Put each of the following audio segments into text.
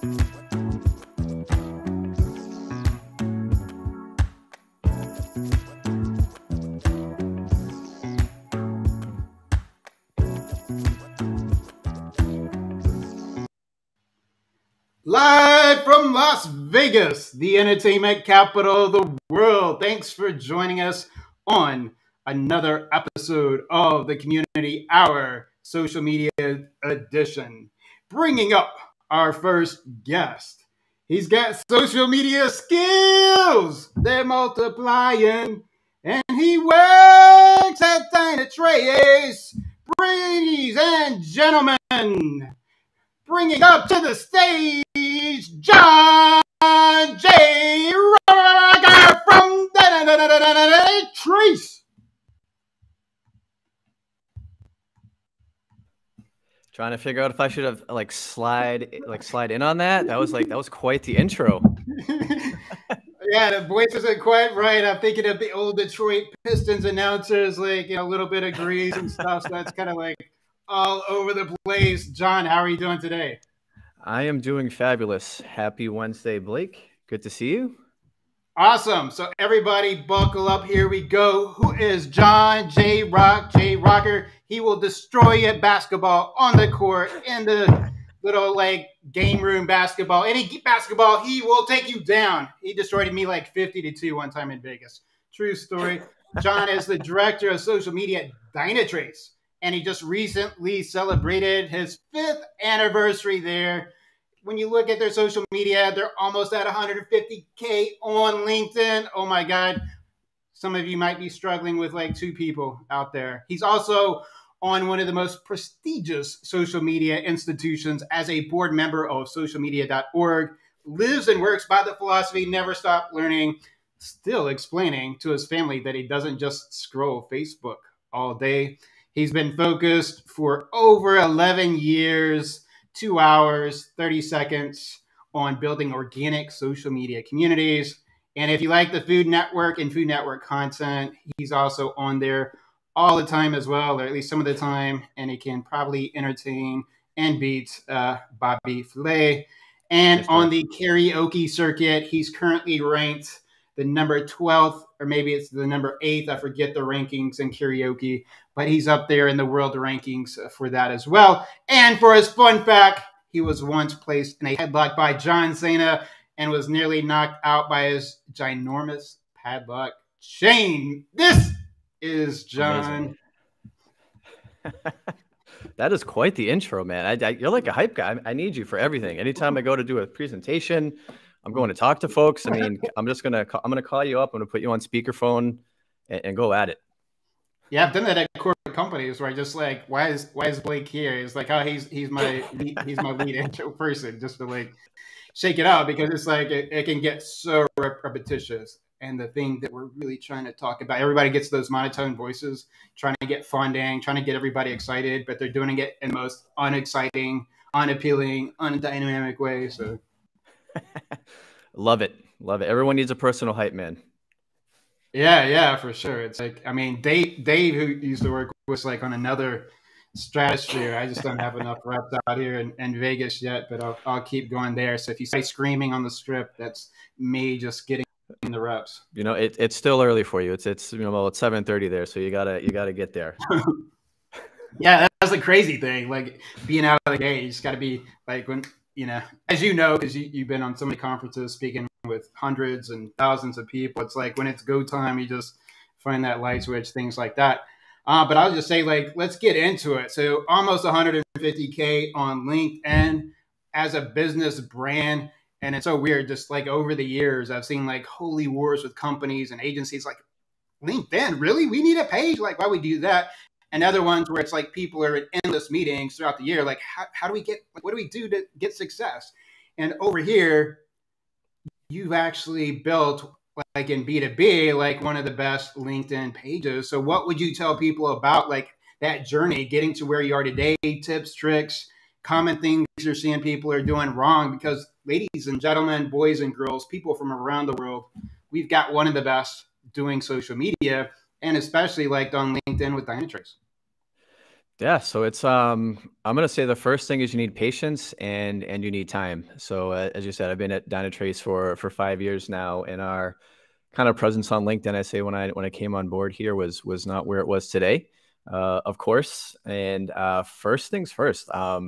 Live from Las Vegas, the entertainment capital of the world. Thanks for joining us on another episode of the Community Hour Social Media Edition. Bringing up our first guest. He's got social media skills. They're multiplying. And he works at Dynatrace. Ladies and gentlemen, bringing up to the stage, John J. Rocker from Trace. Trying to figure out if I should have slide in on that. That was quite the intro. Yeah, the voice isn't quite right. I'm thinking of the old Detroit Pistons announcers, a little bit of grease and stuff. So that's kind of all over the place. John, how are you doing today? I am doing fabulous. Happy Wednesday, Blake. Good to see you. Awesome. So everybody buckle up. Here we go. Who is John J. Rocker? He will destroy you at basketball on the court, in the little game room basketball. Any basketball, he will take you down. He destroyed me 50-2 one time in Vegas. True story. John is the director of social media at Dynatrace. And he just recently celebrated his 5th anniversary there. When you look at their social media, they're almost at 150K on LinkedIn. Oh my God. Some of you might be struggling with 2 people out there. He's also on one of the most prestigious social media institutions as a board member of socialmedia.org, lives and works by the philosophy, never stop learning, still explaining to his family that he doesn't just scroll Facebook all day. He's been focused for over 11 years, 2 hours, 30 seconds on building organic social media communities. And if you like the Food Network and Food Network content, he's also on there all the time as well, or at least some of the time. And he can probably entertain and beat Bobby Flay. And on the karaoke circuit, he's currently ranked the number 12th, or maybe it's the number 8th. I forget the rankings in karaoke, but he's up there in the world rankings for that as well. And for his fun fact, he was once placed in a headlock by John Cena and was nearly knocked out by his ginormous padlock chain. This is John. That is quite the intro, man. You're like a hype guy. I need you for everything. Anytime I go to do a presentation, I'm going to talk to folks. I mean, I'm gonna call you up. I'm gonna put you on speakerphone and go at it. Yeah, I've done that at corporate companies where I just why is Blake here? It's he's my lead intro person, just to shake it out, because it's it can get so repetitious. And the thing that we're really trying to talk about, everybody gets those monotone voices, trying to get funding, trying to get everybody excited, but they're doing it in the most unexciting, unappealing, undynamic way. So. Love it. Everyone needs a personal hype man. Yeah, for sure. It's Dave, who used to work with on another stratosphere. I just don't have enough reps out here in Vegas yet, but I'll keep going there. So if you say screaming on the strip, that's me just getting in the reps. It's still early for you. It's 7:30 there, so you gotta get there. Yeah, that's the crazy thing. Being out of the gate, you just got to be when. As you know, because you've been on so many conferences speaking with hundreds and thousands of people, it's when it's go time, you just find that light switch, things like that. But I'll just say, let's get into it. So almost 150K on LinkedIn as a business brand. And it's so weird, just over the years, I've seen holy wars with companies and agencies LinkedIn, really? We need a page? Why would we do that? And other ones where it's people are in endless meetings throughout the year. How do we get, what do we do to get success? And over here, you've actually built, in B2B, one of the best LinkedIn pages. So what would you tell people about that journey, getting to where you are today, tips, tricks, common things you're seeing people are doing wrong? Because ladies and gentlemen, boys and girls, people from around the world, we've got one of the best doing social media, and especially on LinkedIn with Dynatrace. Yeah, so it's I'm gonna say the first thing is you need patience and you need time. So as you said, I've been at Dynatrace for 5 years now, and our kind of presence on LinkedIn, I say when I came on board here was not where it was today, of course. And first things first, got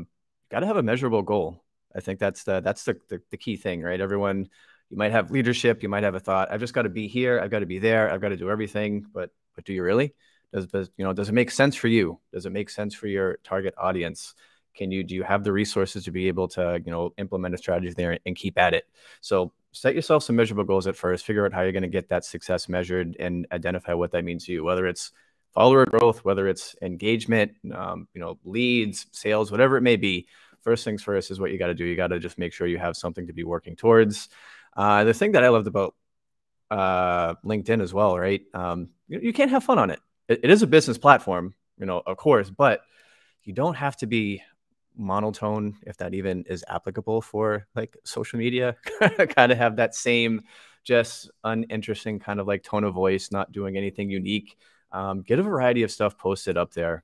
to have a measurable goal. I think that's the key thing, right? Everyone, you might have leadership, you might have a thought. I've just got to be here. I've got to be there. I've got to do everything. But do you really? Does it make sense for you? Does it make sense for your target audience? Do you have the resources to be able to, implement a strategy there and keep at it? So set yourself some measurable goals at first, figure out how you're going to get that success measured and identify what that means to you, whether it's follower growth, whether it's engagement, leads, sales, whatever it may be. First things first is what you got to do. You got to just make sure you have something to be working towards. The thing that I loved about LinkedIn as well, right? You can't have fun on it. It is a business platform, of course, but you don't have to be monotone, if that even is applicable for like social media. Kind of have that same just uninteresting kind of like tone of voice, not doing anything unique. Get a variety of stuff posted up there.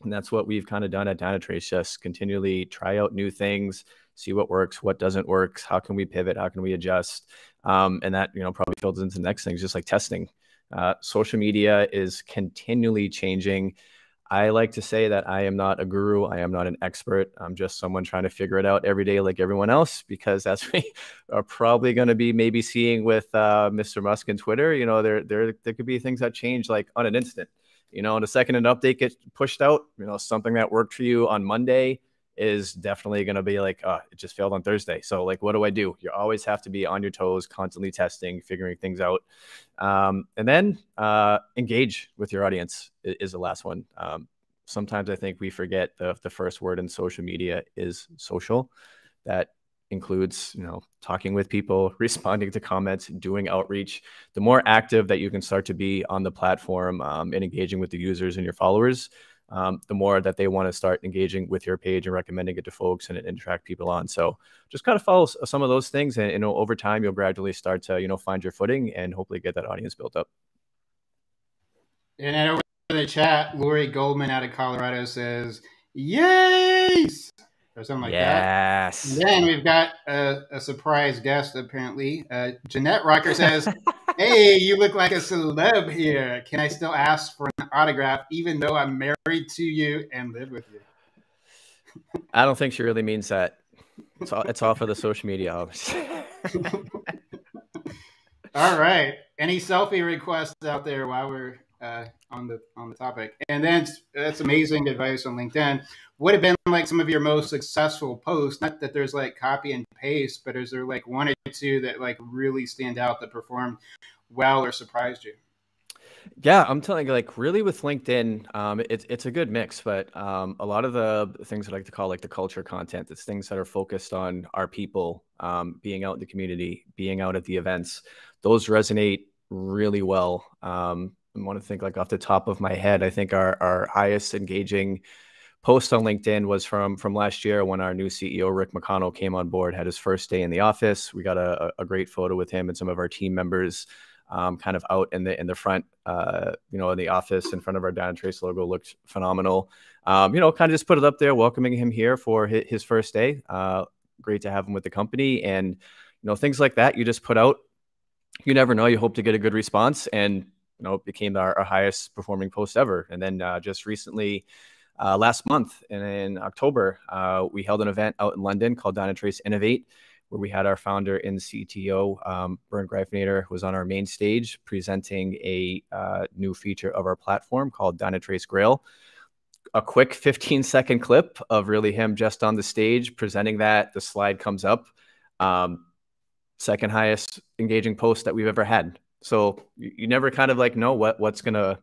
And that's what we've kind of done at Dynatrace, just continually try out new things, see what works, what doesn't work, how can we pivot, how can we adjust. And that, probably filters into the next things, just like testing. Social media is continually changing. I like to say that I am not a guru. I am not an expert. I'm just someone trying to figure it out every day like everyone else, because that's what we are probably going to be maybe seeing with Mr. Musk and Twitter. There could be things that change like on an instant. In a second an update gets pushed out, something that worked for you on Monday is definitely going to be like, it just failed on Thursday. So like, what do I do? You always have to be on your toes, constantly testing, figuring things out. And then engage with your audience is the last one. Sometimes I think we forget the first word in social media is social. That includes, talking with people, responding to comments, doing outreach. The more active that you can start to be on the platform and engaging with the users and your followers, the more that they want to start engaging with your page and recommending it to folks and attract people on. So just kind of follow some of those things, and over time you'll gradually start to find your footing and hopefully get that audience built up. And then over in the chat, Lori Goldman out of Colorado says, "Yes!" or something like that. Yes. And then we've got a surprise guest, apparently. Jeanette Rocker says, "Hey, you look like a celeb here. Can I still ask for an autograph even though I'm married to you and live with you?" I don't think she really means that. It's all for the social media. All right. Any selfie requests out there while we're on the topic? And then that's amazing advice on LinkedIn. What have been like some of your most successful posts? Not that there's like copy and paste, but is there like one or two that like really stand out that performed well or surprised you? Yeah, I'm telling you, like really with LinkedIn, it's a good mix, but a lot of the things I like to call like the culture content, it's things that are focused on our people, being out in the community, being out at the events. Those resonate really well. I want to think like off the top of my head, I think our highest engaging post on LinkedIn was from last year when our new CEO, Rick McConnell, came on board, had his first day in the office. We got a great photo with him and some of our team members kind of out in the front, in the office in front of our Dynatrace logo. Looked phenomenal. Kind of just put it up there, welcoming him here for his first day. Great to have him with the company. And, things like that you just put out. You never know. You hope to get a good response. And, it became our highest performing post ever. And then just recently, last month in October, we held an event out in London called Dynatrace Innovate, where we had our founder and CTO, Bernd Greifnader, was on our main stage presenting a new feature of our platform called Dynatrace Grail. A quick 15-second clip of really him just on the stage presenting that. The slide comes up. Second highest engaging post that we've ever had. So you never kind of like know what's going to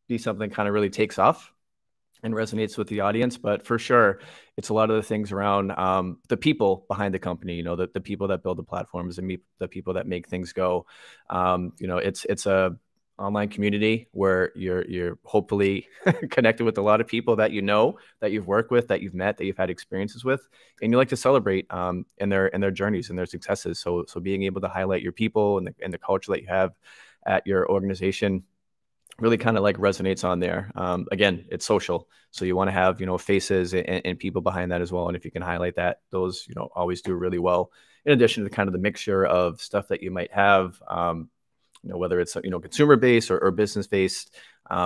be something kind of really takes off and resonates with the audience. But for sure, it's a lot of the things around the people behind the company, the people that build the platforms and the people that make things go. It's a online community where you're hopefully connected with a lot of people that that you've worked with, that you've met, that you've had experiences with, and you like to celebrate in their journeys and their successes. So being able to highlight your people and the culture that you have at your organization really kind of like resonates on there. Again, it's social. So you want to have, faces and people behind that as well. And if you can highlight that, those, always do really well. In addition to kind of the mixture of stuff that you might have, whether it's, consumer based or business based,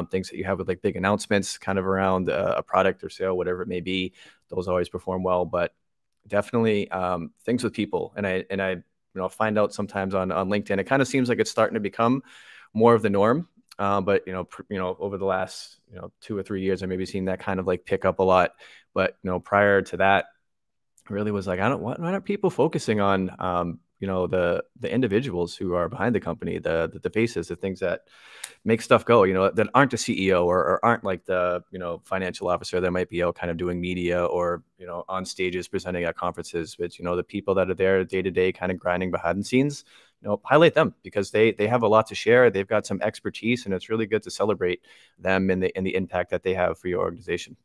things that you have with like big announcements kind of around a product or sale, whatever it may be, those always perform well. But definitely things with people. And I find out sometimes on LinkedIn, it kind of seems like it's starting to become more of the norm. But over the last 2 or 3 years, I maybe seen that kind of like pick up a lot. But prior to that, really was like, why aren't people focusing on the individuals who are behind the company, the faces, the things that make stuff go, that aren't the CEO or aren't like the financial officer that might be out kind of doing media or on stages presenting at conferences, but the people that are there day to day kind of grinding behind the scenes. Highlight them because they have a lot to share. They've got some expertise, and it's really good to celebrate them and the impact that they have for your organization.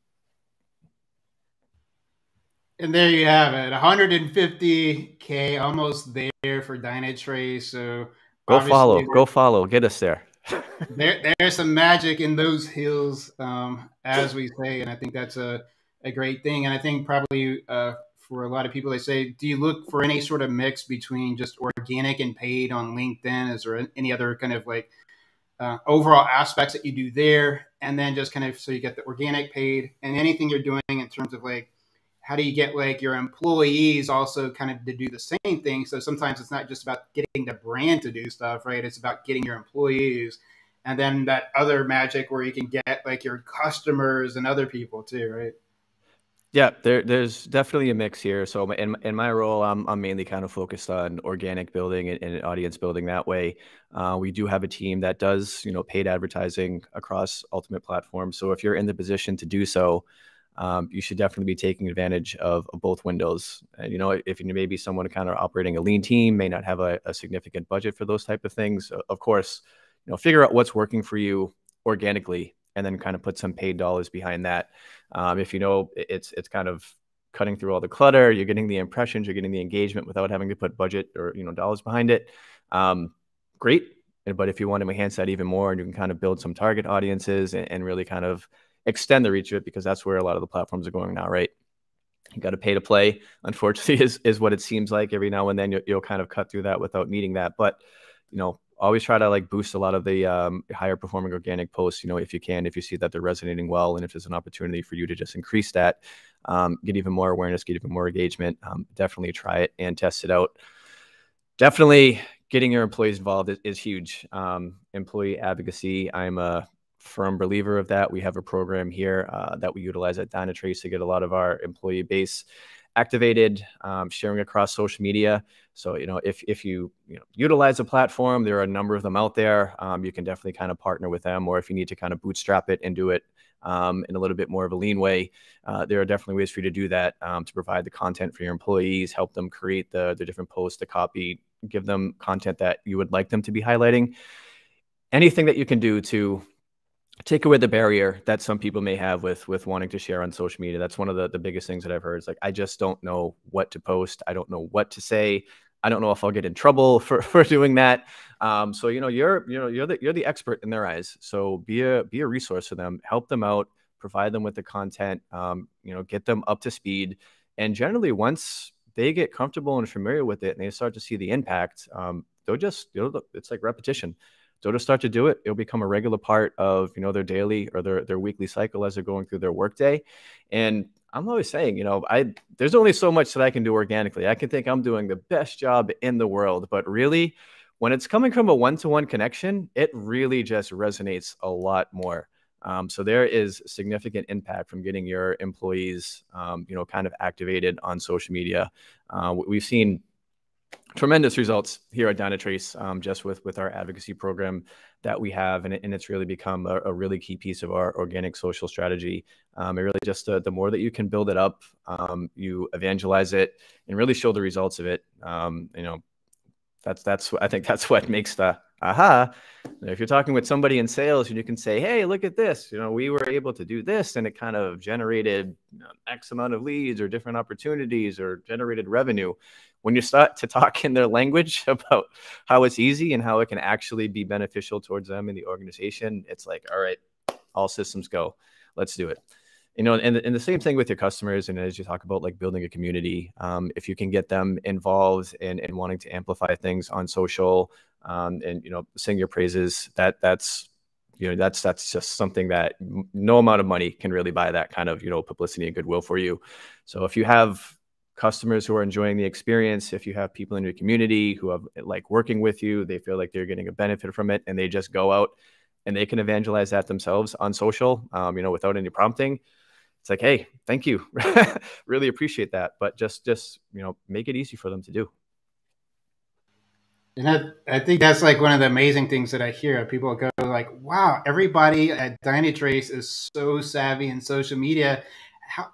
And there you have it, 150K, almost there for Dynatrace. So go follow, get us there. There's some magic in those hills, as we say, and I think that's a great thing. And I think probably for a lot of people, they say, do you look for any sort of mix between just organic and paid on LinkedIn? Is there any other kind of like overall aspects that you do there? And then just kind of, so you get the organic, paid, and anything you're doing in terms of like, how do you get like your employees also kind of to do the same thing? So sometimes it's not just about getting the brand to do stuff, right? It's about getting your employees. And then that other magic where you can get like your customers and other people too, right? Yeah, there's definitely a mix here. So in my role, I'm mainly kind of focused on organic building and audience building that way. We do have a team that does, paid advertising across Ultimate platforms. So if you're in the position to do so, you should definitely be taking advantage of both windows. And, if you may be someone kind of operating a lean team, may not have a significant budget for those type of things, of course, figure out what's working for you organically and then kind of put some paid dollars behind that. If it's kind of cutting through all the clutter, you're getting the impressions, you're getting the engagement without having to put budget or dollars behind it. Great. But if you want to enhance that even more, and you can kind of build some target audiences and really kind of extend the reach of it, because that's where a lot of the platforms are going now, right? You got to pay to play, unfortunately, is what it seems like. Every now and then you'll kind of cut through that without needing that. But, always try to like boost a lot of the higher performing organic posts, if you can, if you see that they're resonating well, and if there's an opportunity for you to just increase that, get even more awareness, get even more engagement, definitely try it and test it out. Definitely getting your employees involved is huge. Employee advocacy, I'm a firm believer of that. We have a program here that we utilize at Dynatrace to get a lot of our employee base activated, sharing across social media. So, if you utilize a platform, there are a number of them out there. You can definitely kind of partner with them, or if you need to kind of bootstrap it and do it in a little bit more of a lean way, there are definitely ways for you to do that, to provide the content for your employees, help them create the different posts, the copy, give them content that you would like them to be highlighting. Anything that you can do to take away the barrier that some people may have with wanting to share on social media. That's one of the biggest things that I've heard. It's like, I just don't know what to post. I don't know what to say. I don't know if I'll get in trouble for doing that. So, you're the expert in their eyes. So be a resource for them, help them out, provide them with the content, get them up to speed. And generally, once they get comfortable and familiar with it and they start to see the impact, they'll just, it's like repetition. They'll just start to do it. It'll become a regular part of, their daily or their weekly cycle as they're going through their workday. And I'm always saying, there's only so much that I can do organically. I can think I'm doing the best job in the world, but really, when it's coming from a one-to-one connection, it really just resonates a lot more. So there is significant impact from getting your employees, kind of activated on social media. We've seen tremendous results here at Dynatrace, just with our advocacy program that we have, and it's really become a really key piece of our organic social strategy. It really just the more that you can build it up, you evangelize it and really show the results of it. I think that's what makes the aha, if you're talking with somebody in sales and you can say, hey, look at this, we were able to do this and it kind of generated X amount of leads or different opportunities or generated revenue. When you start to talk in their language about how it's easy and how it can actually be beneficial towards them in the organization, it's like, all right, all systems go. Let's do it. And the same thing with your customers. And as you talk about like building a community, if you can get them involved in wanting to amplify things on social, and sing your praises, that's just something that no amount of money can really buy, that kind of publicity and goodwill for you. So if you have customers who are enjoying the experience, if you have people in your community who have like working with you, they feel like they're getting a benefit from it, and they just go out and they can evangelize that themselves on social, without any prompting. It's like, hey, thank you, really appreciate that, but just make it easy for them to do. And I think that's like one of the amazing things that I hear. People go like, wow, everybody at Dynatrace is so savvy in social media.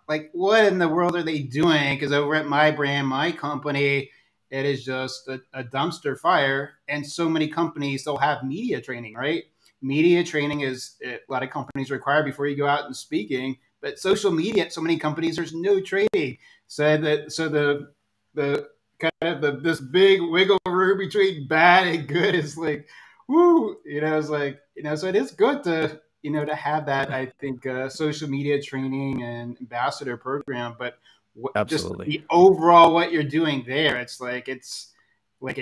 Like, what in the world are they doing? Because over at my brand, my company, it is just a dumpster fire. And so many companies still have media training, right? Media training is a lot of companies require before you go out and speaking. But social media, so many companies, there's no training. The kind of this big wiggle room between bad and good is like, woo, it's like, so it is good to, to have that, I think, social media training and ambassador program, but just the overall, what you're doing there, it's like, it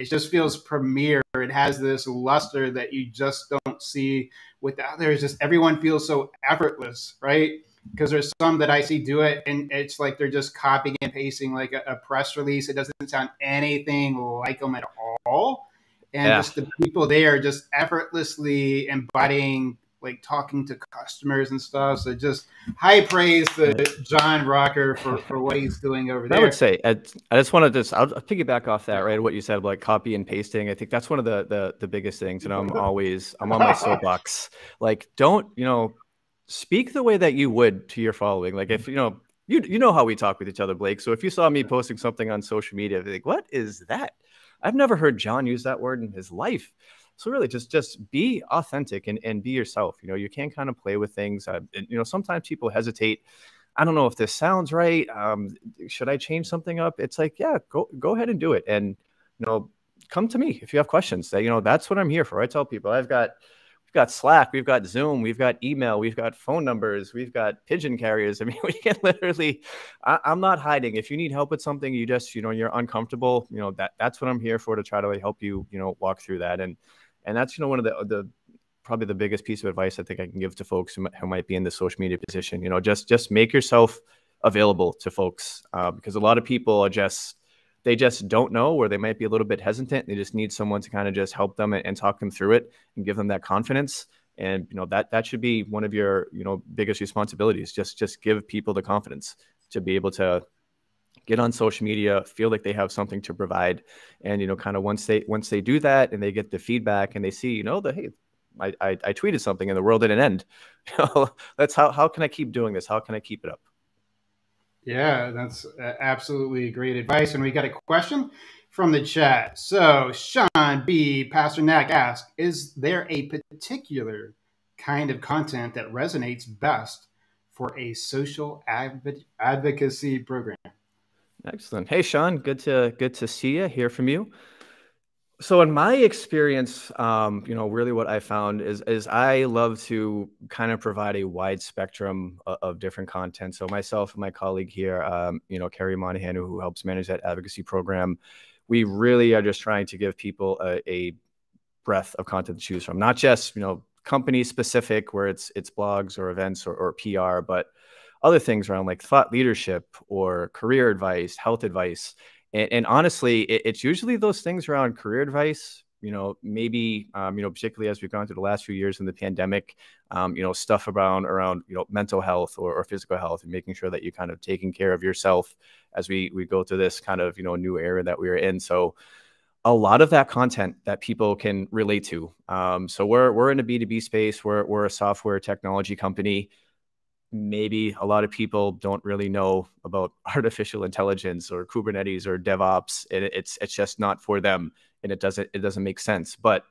just feels premier. It has this luster that you just don't see without there. It's just, everyone feels so effortless, right? Because there's some that I see do it, and it's like they're just copying and pasting like a press release. It doesn't sound anything like them at all. And just the people there just effortlessly embodying, like talking to customers and stuff. So just high praise to John Rocker for what he's doing over there. I would say, I just want to I'll piggyback off that, right? What you said, like copy and pasting. I think that's one of the biggest things. And I'm on my soapbox. Like, don't, speak the way that you would to your following. Like if, you know how we talk with each other, Blake. So if you saw me posting something on social media, you'd be like, what is that? I've never heard John use that word in his life. So really just be authentic and be yourself. You can kind of play with things. Sometimes people hesitate. I don't know if this sounds right. Should I change something up? It's like, yeah, go ahead and do it. And, come to me if you have questions. That's what I'm here for. I tell people we've got Slack, we've got Zoom, we've got email, we've got phone numbers, we've got pigeon carriers. I mean, we can literally, I'm not hiding. If you need help with something, you just, you're uncomfortable, that's what I'm here for, to try to help you, walk through that. And that's, one of the probably the biggest piece of advice I think I can give to folks who might be in the social media position. Just make yourself available to folks, because a lot of people they just don't know, or they might be a little bit hesitant. They just need someone to kind of just help them and talk them through it and give them that confidence. And, that should be one of your, biggest responsibilities. Just give people the confidence to be able to get on social media, feel like they have something to provide. And, kind of once they do that and they get the feedback and they see, that, hey, I tweeted something and the world didn't end. That's how can I keep doing this? How can I keep it up? Yeah, that's absolutely great advice. And we got a question from the chat. So Sean B. Pasternak asks, is there a particular kind of content that resonates best for a social advocacy program? Excellent. Hey, Sean, good to see you, hear from you. So in my experience, really what I found is I love to kind of provide a wide spectrum of different content. So myself and my colleague here, Carrie Monahan, who helps manage that advocacy program, we really are just trying to give people a breadth of content to choose from, not just, company specific where it's blogs or events or PR, but other things around like thought leadership or career advice, health advice. And honestly, it's usually those things around career advice, maybe, particularly as we've gone through the last few years in the pandemic, stuff around, mental health or physical health, and making sure that you're kind of taking care of yourself as we go through this kind of, new era that we're in. So a lot of that content that people can relate to. So we're in a B2B space. We're a software technology company. Maybe a lot of people don't really know about artificial intelligence or Kubernetes or DevOps. It's just not for them, and it doesn't make sense. But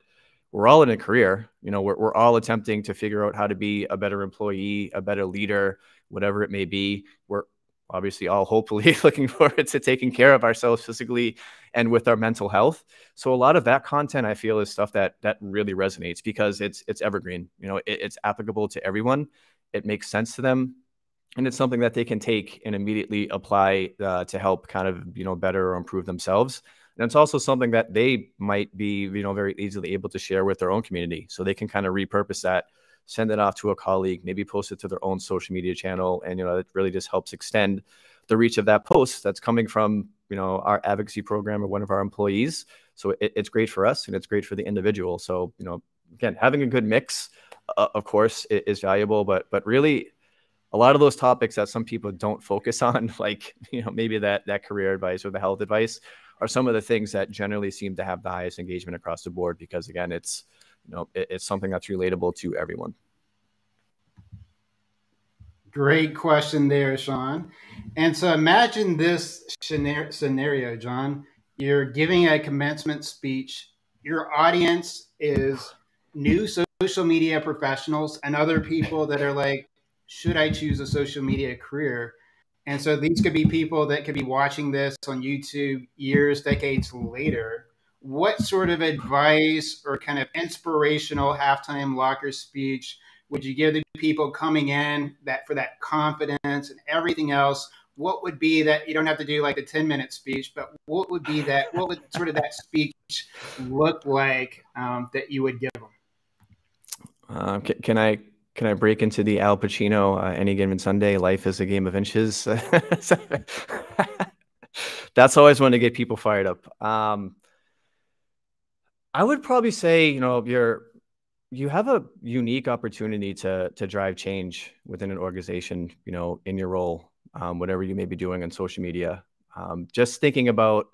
we're all in a career. We're all attempting to figure out how to be a better employee, a better leader, whatever it may be. We're obviously all hopefully looking forward to taking care of ourselves physically and with our mental health. So a lot of that content, I feel, is stuff that really resonates because it's evergreen. It's applicable to everyone. It makes sense to them. And it's something that they can take and immediately apply to help kind of, better or improve themselves. And it's also something that they might be, very easily able to share with their own community. So they can kind of repurpose that, send it off to a colleague, maybe post it to their own social media channel. And, it really just helps extend the reach of that post that's coming from, our advocacy program or one of our employees. So it's great for us and it's great for the individual. So, again, having a good mix, of course, is valuable, but really, a lot of those topics that some people don't focus on, like, maybe that career advice or the health advice, are some of the things that generally seem to have the highest engagement across the board because, again, it's something that's relatable to everyone. Great question there, Sean. And so imagine this scenario, John. You're giving a commencement speech. Your audience is new social media professionals and other people that are like, should I choose a social media career? And so these could be people that could be watching this on YouTube years, decades later. What sort of advice or kind of inspirational halftime locker speech would you give the people coming in that for that confidence and everything else? What would be that? You don't have to do like a 10-minute speech, but what would sort of that speech look like that you would give them? Can I break into the Al Pacino, Any Given Sunday, life is a game of inches? That's always one to get people fired up. I would probably say, you have a unique opportunity to drive change within an organization, in your role, whatever you may be doing on social media. Just thinking about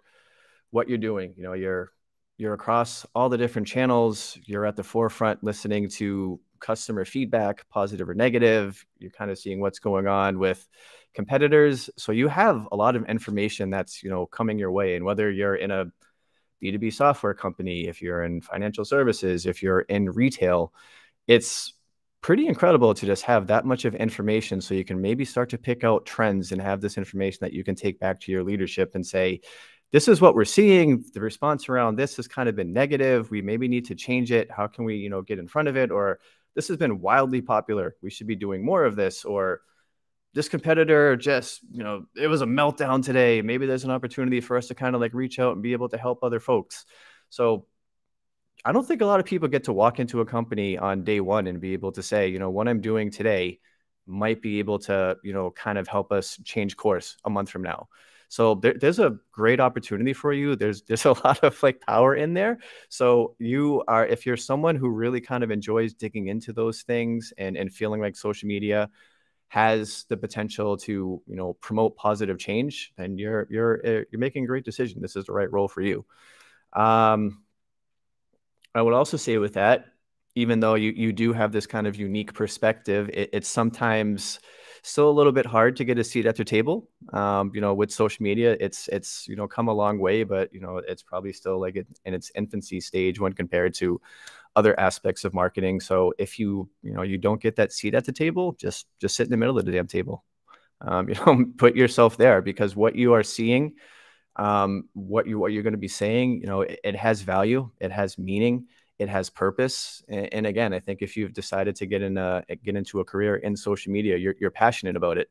what you're doing, you're across all the different channels. You're at the forefront listening to customer feedback, positive or negative. You're kind of seeing what's going on with competitors. So you have a lot of information that's, coming your way. And whether you're in a B2B software company, if you're in financial services, if you're in retail, it's pretty incredible to just have that much of information so you can maybe start to pick out trends and have this information that you can take back to your leadership and say, this is what we're seeing. The response around this has kind of been negative. We maybe need to change it. How can we, get in front of it? Or this has been wildly popular. We should be doing more of this. Or this competitor just, it was a meltdown today. Maybe there's an opportunity for us to kind of like reach out and be able to help other folks. So I don't think a lot of people get to walk into a company on day one and be able to say, what I'm doing today might be able to, kind of help us change course a month from now. So there's a great opportunity for you. There's a lot of like power in there. So if you're someone who really kind of enjoys digging into those things and feeling like social media has the potential to, promote positive change, then you're making a great decision. This is the right role for you. I would also say with that, even though you do have this kind of unique perspective, it's sometimes still a little bit hard to get a seat at the table. With social media, it's come a long way, but it's probably still like in its infancy stage when compared to other aspects of marketing. So if you don't get that seat at the table, just sit in the middle of the damn table. Put yourself there, because what you are seeing, what you're going to be saying, it has value, it has meaning, it has purpose. And again, I think if you've decided to get into a career in social media, you're passionate about it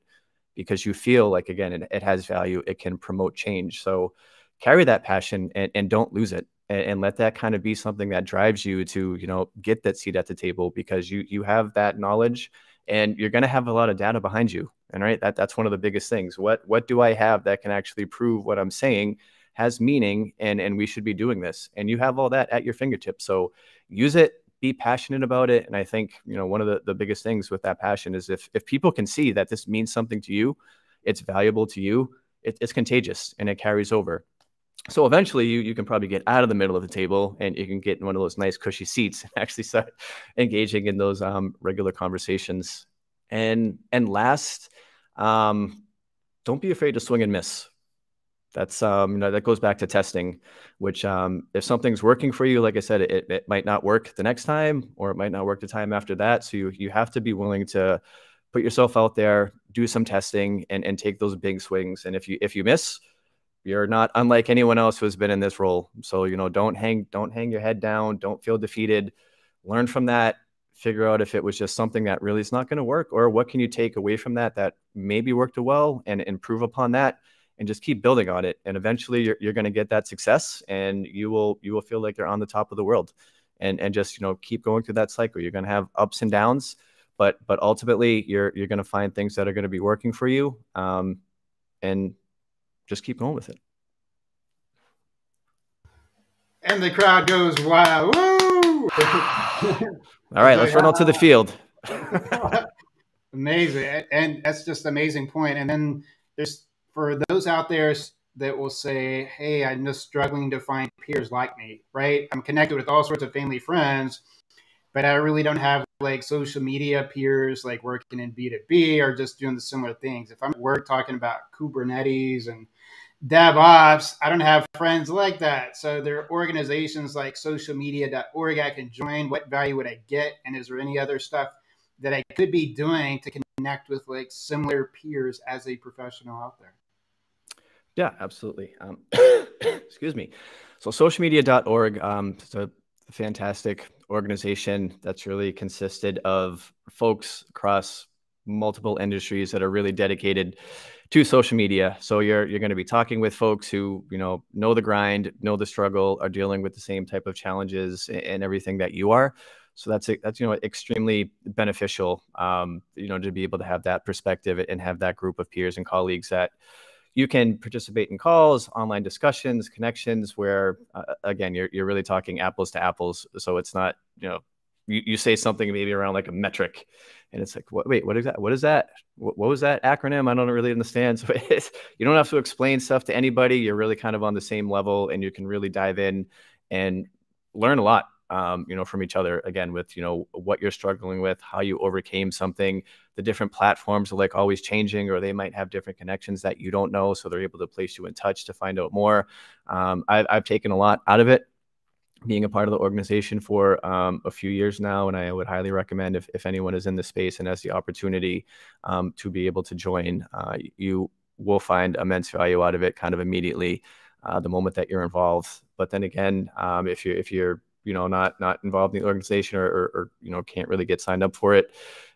because you feel like, again, it has value, it can promote change. So carry that passion and don't lose it. And let that kind of be something that drives you to, get that seat at the table, because you have that knowledge and you're going to have a lot of data behind you. And right, that's one of the biggest things. What do I have that can actually prove what I'm saying has meaning, and we should be doing this? And you have all that at your fingertips. So use it, be passionate about it. And I think, one of the biggest things with that passion is if people can see that this means something to you, it's valuable to you, it's contagious and it carries over. So eventually you can probably get out of the middle of the table and you can get in one of those nice cushy seats and actually start engaging in those regular conversations. And last, don't be afraid to swing and miss. That's that goes back to testing, which if something's working for you, like I said, it might not work the next time, or it might not work the time after that. So you have to be willing to put yourself out there, do some testing, and take those big swings. And if you miss, you're not unlike anyone else who has been in this role. So don't hang your head down, don't feel defeated, learn from that. Figure out if it was just something that really is not going to work, or what can you take away from that maybe worked well, and improve upon that, and just keep building on it. And eventually you're going to get that success, and you will feel like you're on the top of the world, and just, keep going through that cycle. You're going to have ups and downs, but ultimately you're going to find things that are going to be working for you. And just keep going with it. And the crowd goes wild. Woo! All right, let's run out to the field. Amazing. And that's just an amazing point. And then there's, for those out there that will say, hey, I'm just struggling to find peers like me, right? I'm connected with all sorts of family friends, but I really don't have like social media peers, like working in B2B or just doing the similar things. If I'm at work talking about Kubernetes and DevOps, I don't have friends like that. So there are organizations like socialmedia.org I can join. What value would I get? And is there any other stuff that I could be doing to connect with like similar peers as a professional out there? Yeah, absolutely. Excuse me. So socialmedia.org, it's a fantastic organization that's really consisted of folks across multiple industries that are really dedicated to social media. So you're going to be talking with folks who, know the grind, know the struggle, are dealing with the same type of challenges and everything that you are. So that's extremely beneficial, to be able to have that perspective and have that group of peers and colleagues that you can participate in calls, online discussions, connections, where again, you're really talking apples to apples. So it's not, you say something maybe around like a metric, and it's like, wait, what is that? What is that? What was that acronym? I don't really understand. So you don't have to explain stuff to anybody. You're really kind of on the same level, and you can really dive in and learn a lot, from each other, again, with, what you're struggling with, how you overcame something. The different platforms are like always changing, or they might have different connections that you don't know. So they're able to place you in touch to find out more. I've taken a lot out of it, being a part of the organization for a few years now. And I would highly recommend, if anyone is in the space and has the opportunity to be able to join, you will find immense value out of it kind of immediately the moment that you're involved. But then again, if you're not involved in the organization, or can't really get signed up for it,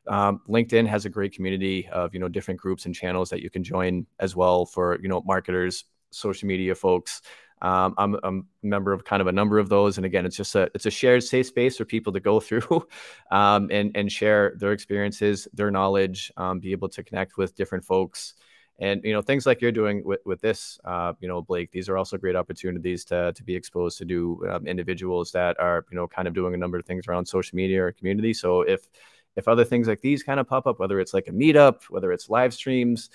LinkedIn has a great community of different groups and channels that you can join as well for marketers, social media folks. I'm a member of kind of a number of those, and again, it's a shared safe space for people to go through and share their experiences, their knowledge, be able to connect with different folks. And, things like you're doing with this, Blake, these are also great opportunities to be exposed to do individuals that are, kind of doing a number of things around social media or community. So if other things like these kind of pop up, whether it's like a meetup, whether it's live streams,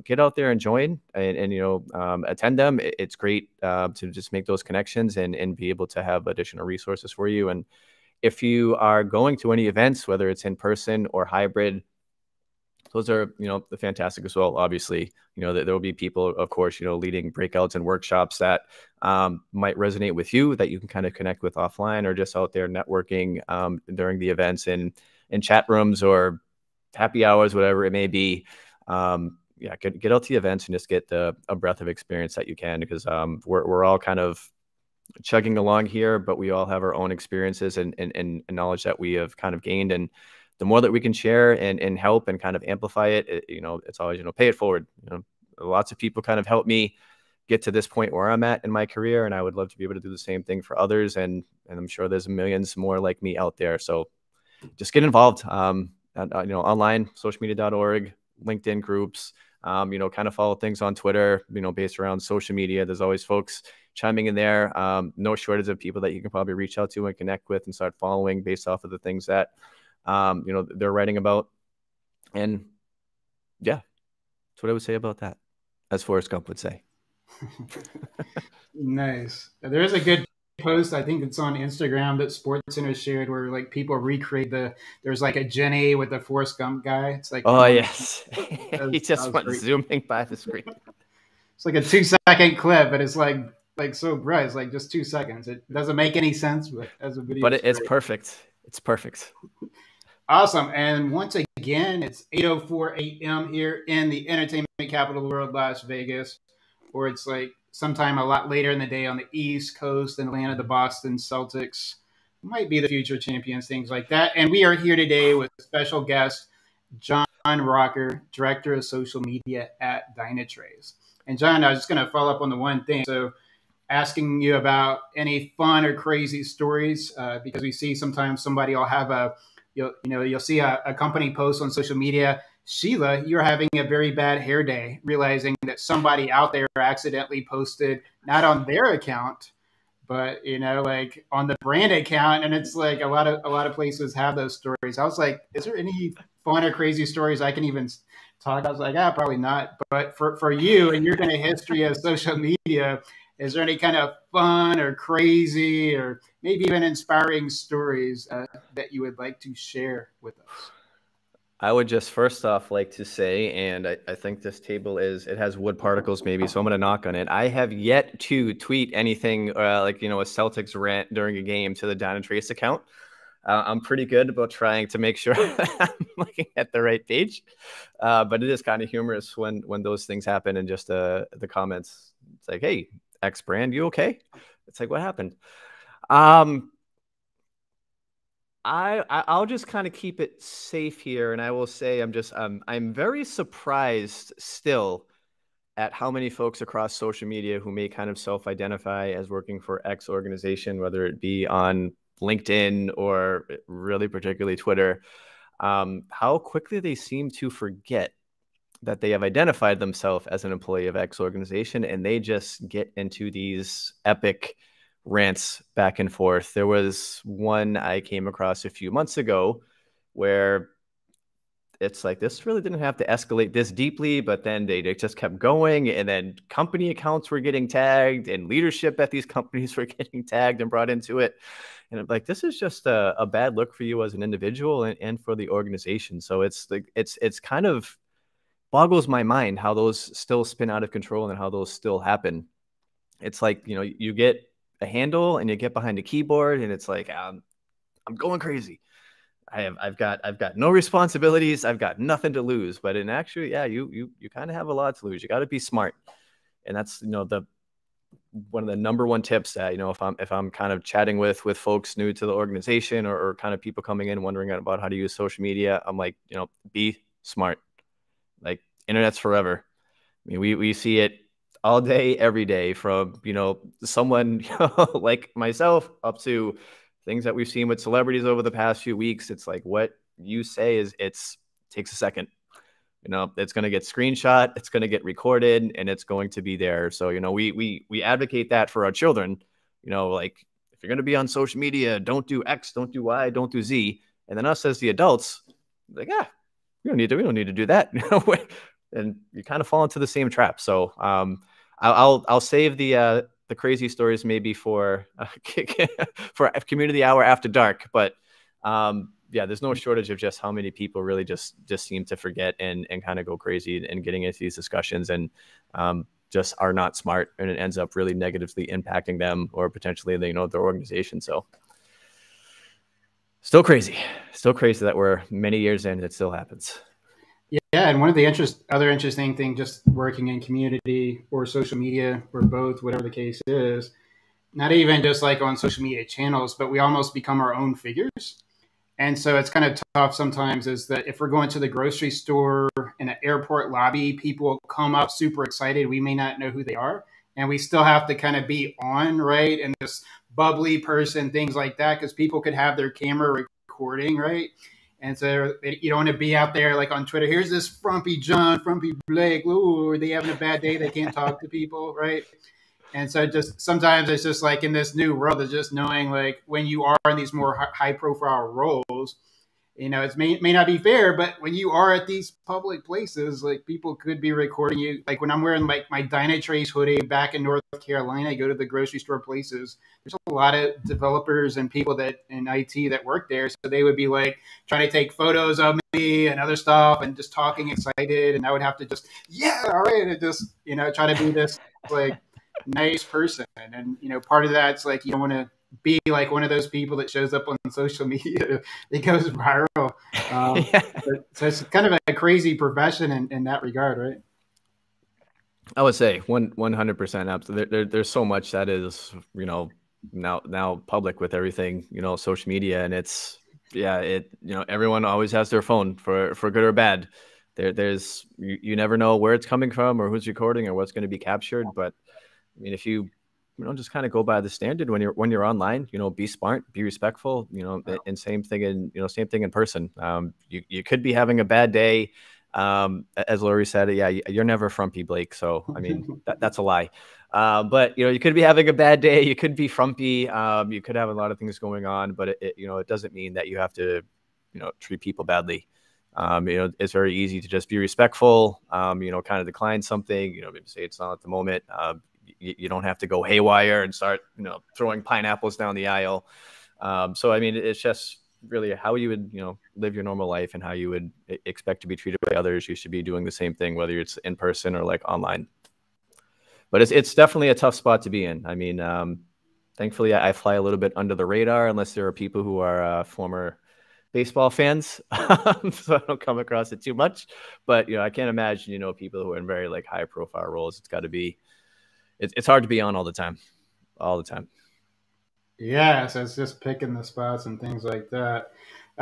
get out there and join and attend them. It's great to just make those connections and be able to have additional resources for you. And if you are going to any events, whether it's in person or hybrid, those are, fantastic as well. Obviously, there will be people, of course, leading breakouts and workshops that might resonate with you, that you can kind of connect with offline, or just out there networking during the events in chat rooms or happy hours, whatever it may be. Get out to the events and just get a breadth of experience that you can, because we're all kind of chugging along here, but we all have our own experiences and knowledge that we have kind of gained. And the more that we can share and help and kind of amplify it, it's always, pay it forward. Lots of people kind of helped me get to this point where I'm at in my career, and I would love to be able to do the same thing for others. And I'm sure there's millions more like me out there. So just get involved, online, socialmedia.org, LinkedIn groups, kind of follow things on Twitter, based around social media. There's always folks chiming in there. No shortage of people that you can probably reach out to and connect with and start following based off of the things that they're writing about. And yeah, that's what I would say about that, as Forrest Gump would say. Nice. There is a good post, I think it's on Instagram, that SportsCenter shared, where like people recreate there's like a Jenny with the Forrest Gump guy. It's like, oh yes, he just went zooming by the screen. It's like a 2 second clip, but it's like so bright. It's like just 2 seconds. It doesn't make any sense, but as a video, But it's it's great. perfect. It's perfect. Awesome. And once again, it's 8:04 a.m. here in the entertainment capital of the world, Las Vegas, or it's like sometime a lot later in the day on the East Coast in Atlanta, the Boston Celtics might be the future champions, things like that. And we are here today with special guest John Rocker, Director of Social Media at Dynatrace. And John, I was just going to follow up on the one thing. So asking you about any fun or crazy stories because we see sometimes somebody will have you'll see a company post on social media. Sheila, you're having a very bad hair day, realizing that somebody out there accidentally posted not on their account, but like on the brand account, and it's like a lot of places have those stories. I was like, is there any fun or crazy stories I can even talk? I was like, probably not. But for you and your kind of history of social media, is there any kind of fun or crazy or maybe even inspiring stories that you would like to share with us? I would just first off like to say, and I think this table it has wood particles maybe, so I'm going to knock on it. I have yet to tweet anything like, a Celtics rant during a game to the Dynatrace account. I'm pretty good about trying to make sure I'm looking at the right page. But it is kind of humorous when those things happen and just the comments. It's like, hey, X brand, you okay? It's like, what happened? I'll just kind of keep it safe here, and I will say I'm very surprised still at how many folks across social media who may kind of self-identify as working for X organization, whether it be on LinkedIn or really particularly Twitter, how quickly they seem to forget that they have identified themselves as an employee of X organization, and they just get into these epic rants back and forth. There was one I came across a few months ago where it's like, this really didn't have to escalate this deeply, but then they just kept going, and then company accounts were getting tagged and leadership at these companies were getting tagged and brought into it. And I'm like, this is just a bad look for you as an individual and for the organization. So it's like, it's kind of boggles my mind how those still spin out of control and how those still happen. It's like, you get a handle and you get behind a keyboard and it's like, I'm going crazy. I've got no responsibilities. I've got nothing to lose. But in actually, you kind of have a lot to lose. You got to be smart. And that's, one of the number one tips that, if I'm kind of chatting with folks new to the organization or kind of people coming in wondering about how to use social media, I'm like, be smart. Like, internet's forever. I mean, we see it all day, every day, from, someone like myself up to things that we've seen with celebrities over the past few weeks. It's like, what you say takes a second. It's going to get screenshot, it's going to get recorded, and it's going to be there. So, we advocate that for our children, like, if you're going to be on social media, don't do X, don't do Y, don't do Z. And then us as the adults, like, we don't need to do that. And you kind of fall into the same trap. So I'll save the crazy stories maybe for community hour after dark. But there's no shortage of just how many people really just seem to forget and kind of go crazy and getting into these discussions and just are not smart, and it ends up really negatively impacting them or potentially their organization. So still crazy that we're many years in and it still happens. Yeah, and one of the other interesting thing, just working in community or social media or both, whatever the case is, not even just like on social media channels, but we almost become our own figures. And so it's kind of tough sometimes is that if we're going to the grocery store in an airport lobby, people come up super excited. We may not know who they are. And we still have to kind of be on, right? And this bubbly person, things like that, because people could have their camera recording, right? And so you don't want to be out there like on Twitter. Here's this frumpy John, frumpy Blake. Ooh, are they having a bad day? They can't talk to people, right? And so just sometimes it's just like in this new world of just knowing like when you are in these more high profile roles, It may not be fair, but when you are at these public places, like people could be recording you. Like when I'm wearing like my Dynatrace hoodie back in North Carolina, I go to the grocery store places. There's a lot of developers and people that in IT that work there, so they would be like trying to take photos of me and other stuff, and just talking excited, and I would have to just all right, and just try to be this like nice person, and part of that's like you don't want to be like one of those people that shows up on social media that goes viral. Yeah. So it's kind of a crazy profession in that regard, right? I would say 100%. Absolutely. There's so much that is, now public with everything, social media, and everyone always has their phone for good or bad. There's you never know where it's coming from or who's recording or what's going to be captured. But I mean, if you just kind of go by the standard when you're online, be smart, be respectful, and same thing in person. You could be having a bad day. As Lori said, yeah, you're never frumpy, Blake. So, I mean, that's a lie. But you could be having a bad day. You could be frumpy. You could have a lot of things going on, but it doesn't mean that you have to, treat people badly. It's very easy to just be respectful, kind of decline something, maybe say it's not at the moment. You don't have to go haywire and start, throwing pineapples down the aisle. So, I mean, it's just really how you would, live your normal life and how you would expect to be treated by others. You should be doing the same thing, whether it's in person or like online. But it's definitely a tough spot to be in. I mean, thankfully, I fly a little bit under the radar unless there are people who are former baseball fans, so I don't come across it too much. But I can't imagine people who are in very like high profile roles. It's got to be. It's hard to be on all the time. Yeah, so it's just picking the spots and things like that.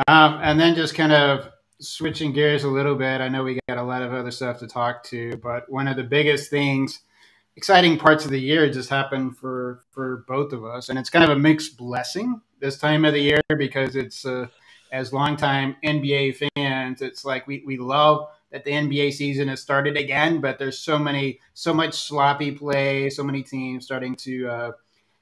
And then just kind of switching gears a little bit. I know we got a lot of other stuff to talk to, but one of the biggest things, exciting parts of the year just happened for both of us. And it's kind of a mixed blessing this time of the year because it's as longtime NBA fans, it's like we love that the NBA season has started again, but there's so much sloppy play, so many teams starting to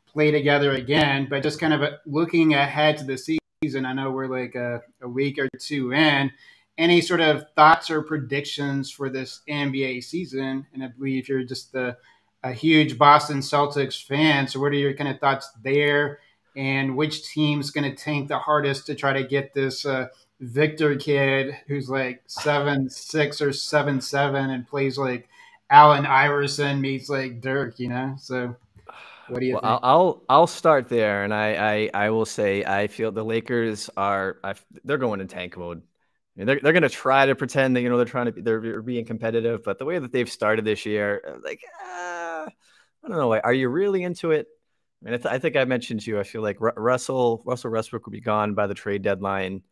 play together again. But just kind of looking ahead to the season, I know we're like a week or two in. Any sort of thoughts or predictions for this NBA season? And I believe you're just a huge Boston Celtics fan. So what are your kind of thoughts there? And which team's going to tank the hardest to try to get this Victor kid who's like 7'6" or 7'7" and plays like Allen Iverson meets like Dirk, So what do you think? I'll start there, and I will say I feel the Lakers they're going in tank mode. I mean, they're going to try to pretend that they're being competitive, but the way that they've started this year, like I don't know, are you really into it? I mean, I think I mentioned to you, I feel like Russell Westbrook will be gone by the trade deadline.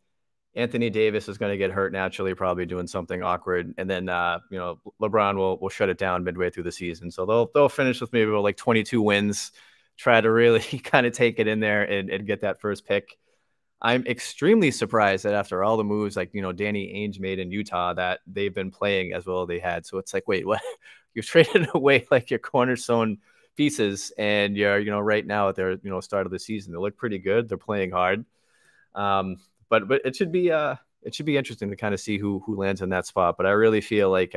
Anthony Davis is going to get hurt naturally, probably doing something awkward, and then LeBron will shut it down midway through the season. So they'll finish with maybe like 22 wins, try to really kind of take it in there and get that first pick. I'm extremely surprised that after all the moves like Danny Ainge made in Utah, that they've been playing as well as they had. So it's like, wait, what? You've traded away like your cornerstone pieces, and you're right now at their start of the season. They look pretty good. They're playing hard. But it should be interesting to kind of see who lands in that spot. But I really feel like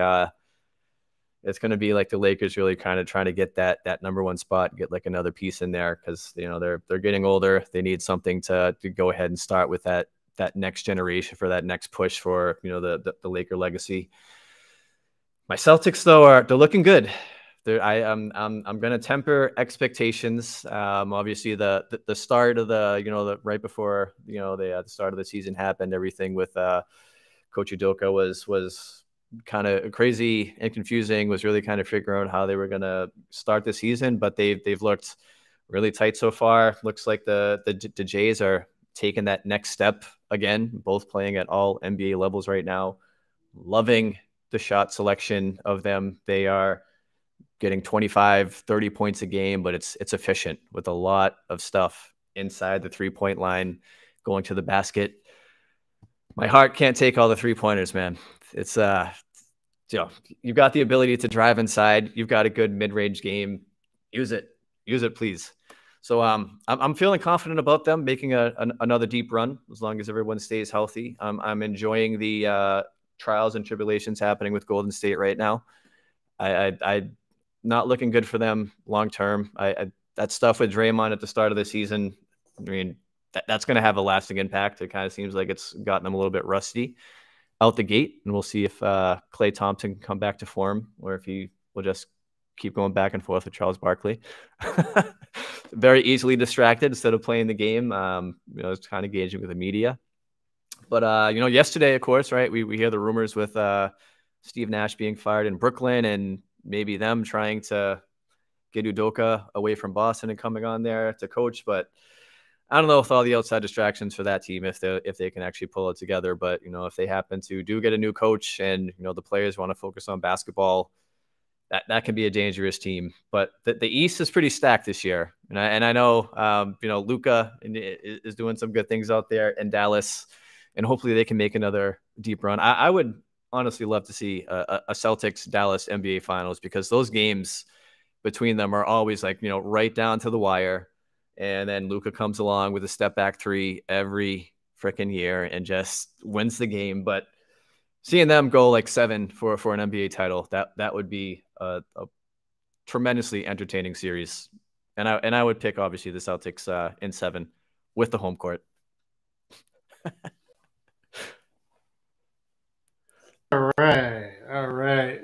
it's going to be like the Lakers really kind of trying to get that number one spot, get like another piece in there because they're getting older. They need something to go ahead and start with that next generation for that next push for the Laker legacy. My Celtics though they're looking good. I'm going to temper expectations. Obviously, the start of the right before the start of the season happened. Everything with Coach Udoka was kind of crazy and confusing. Was really kind of figuring out how they were going to start the season, but they've looked really tight so far. Looks like the Jays are taking that next step again. Both playing at all NBA levels right now. Loving the shot selection of them. They are getting 25, 30 points a game, but it's efficient with a lot of stuff inside the 3-point line, going to the basket. My heart can't take all the 3-pointers, man. It's you've got the ability to drive inside. You've got a good mid-range game. Use it, please. So I'm feeling confident about them making another deep run as long as everyone stays healthy. I'm enjoying the trials and tribulations happening with Golden State right now. I not looking good for them long term. That stuff with Draymond at the start of the season, I mean, that's going to have a lasting impact. It kind of seems like it's gotten them a little bit rusty out the gate, and we'll see if Klay Thompson can come back to form or if he will just keep going back and forth with Charles Barkley. Very easily distracted instead of playing the game. It's kind of engaging with the media. But, yesterday, of course, right, we hear the rumors with Steve Nash being fired in Brooklyn and maybe them trying to get Udoka away from Boston and coming on there to coach. But I don't know with all the outside distractions for that team if they can actually pull it together. But, if they happen to get a new coach and, the players want to focus on basketball, that can be a dangerous team. But the East is pretty stacked this year. And I know, Luka is doing some good things out there in Dallas, and hopefully they can make another deep run. I would honestly love to see a Celtics Dallas NBA Finals, because those games between them are always like, right down to the wire. And then Luka comes along with a step back three every freaking year and just wins the game. But seeing them go like 7 for an NBA title, that would be a tremendously entertaining series. And I would pick obviously the Celtics in 7 with the home court. All right.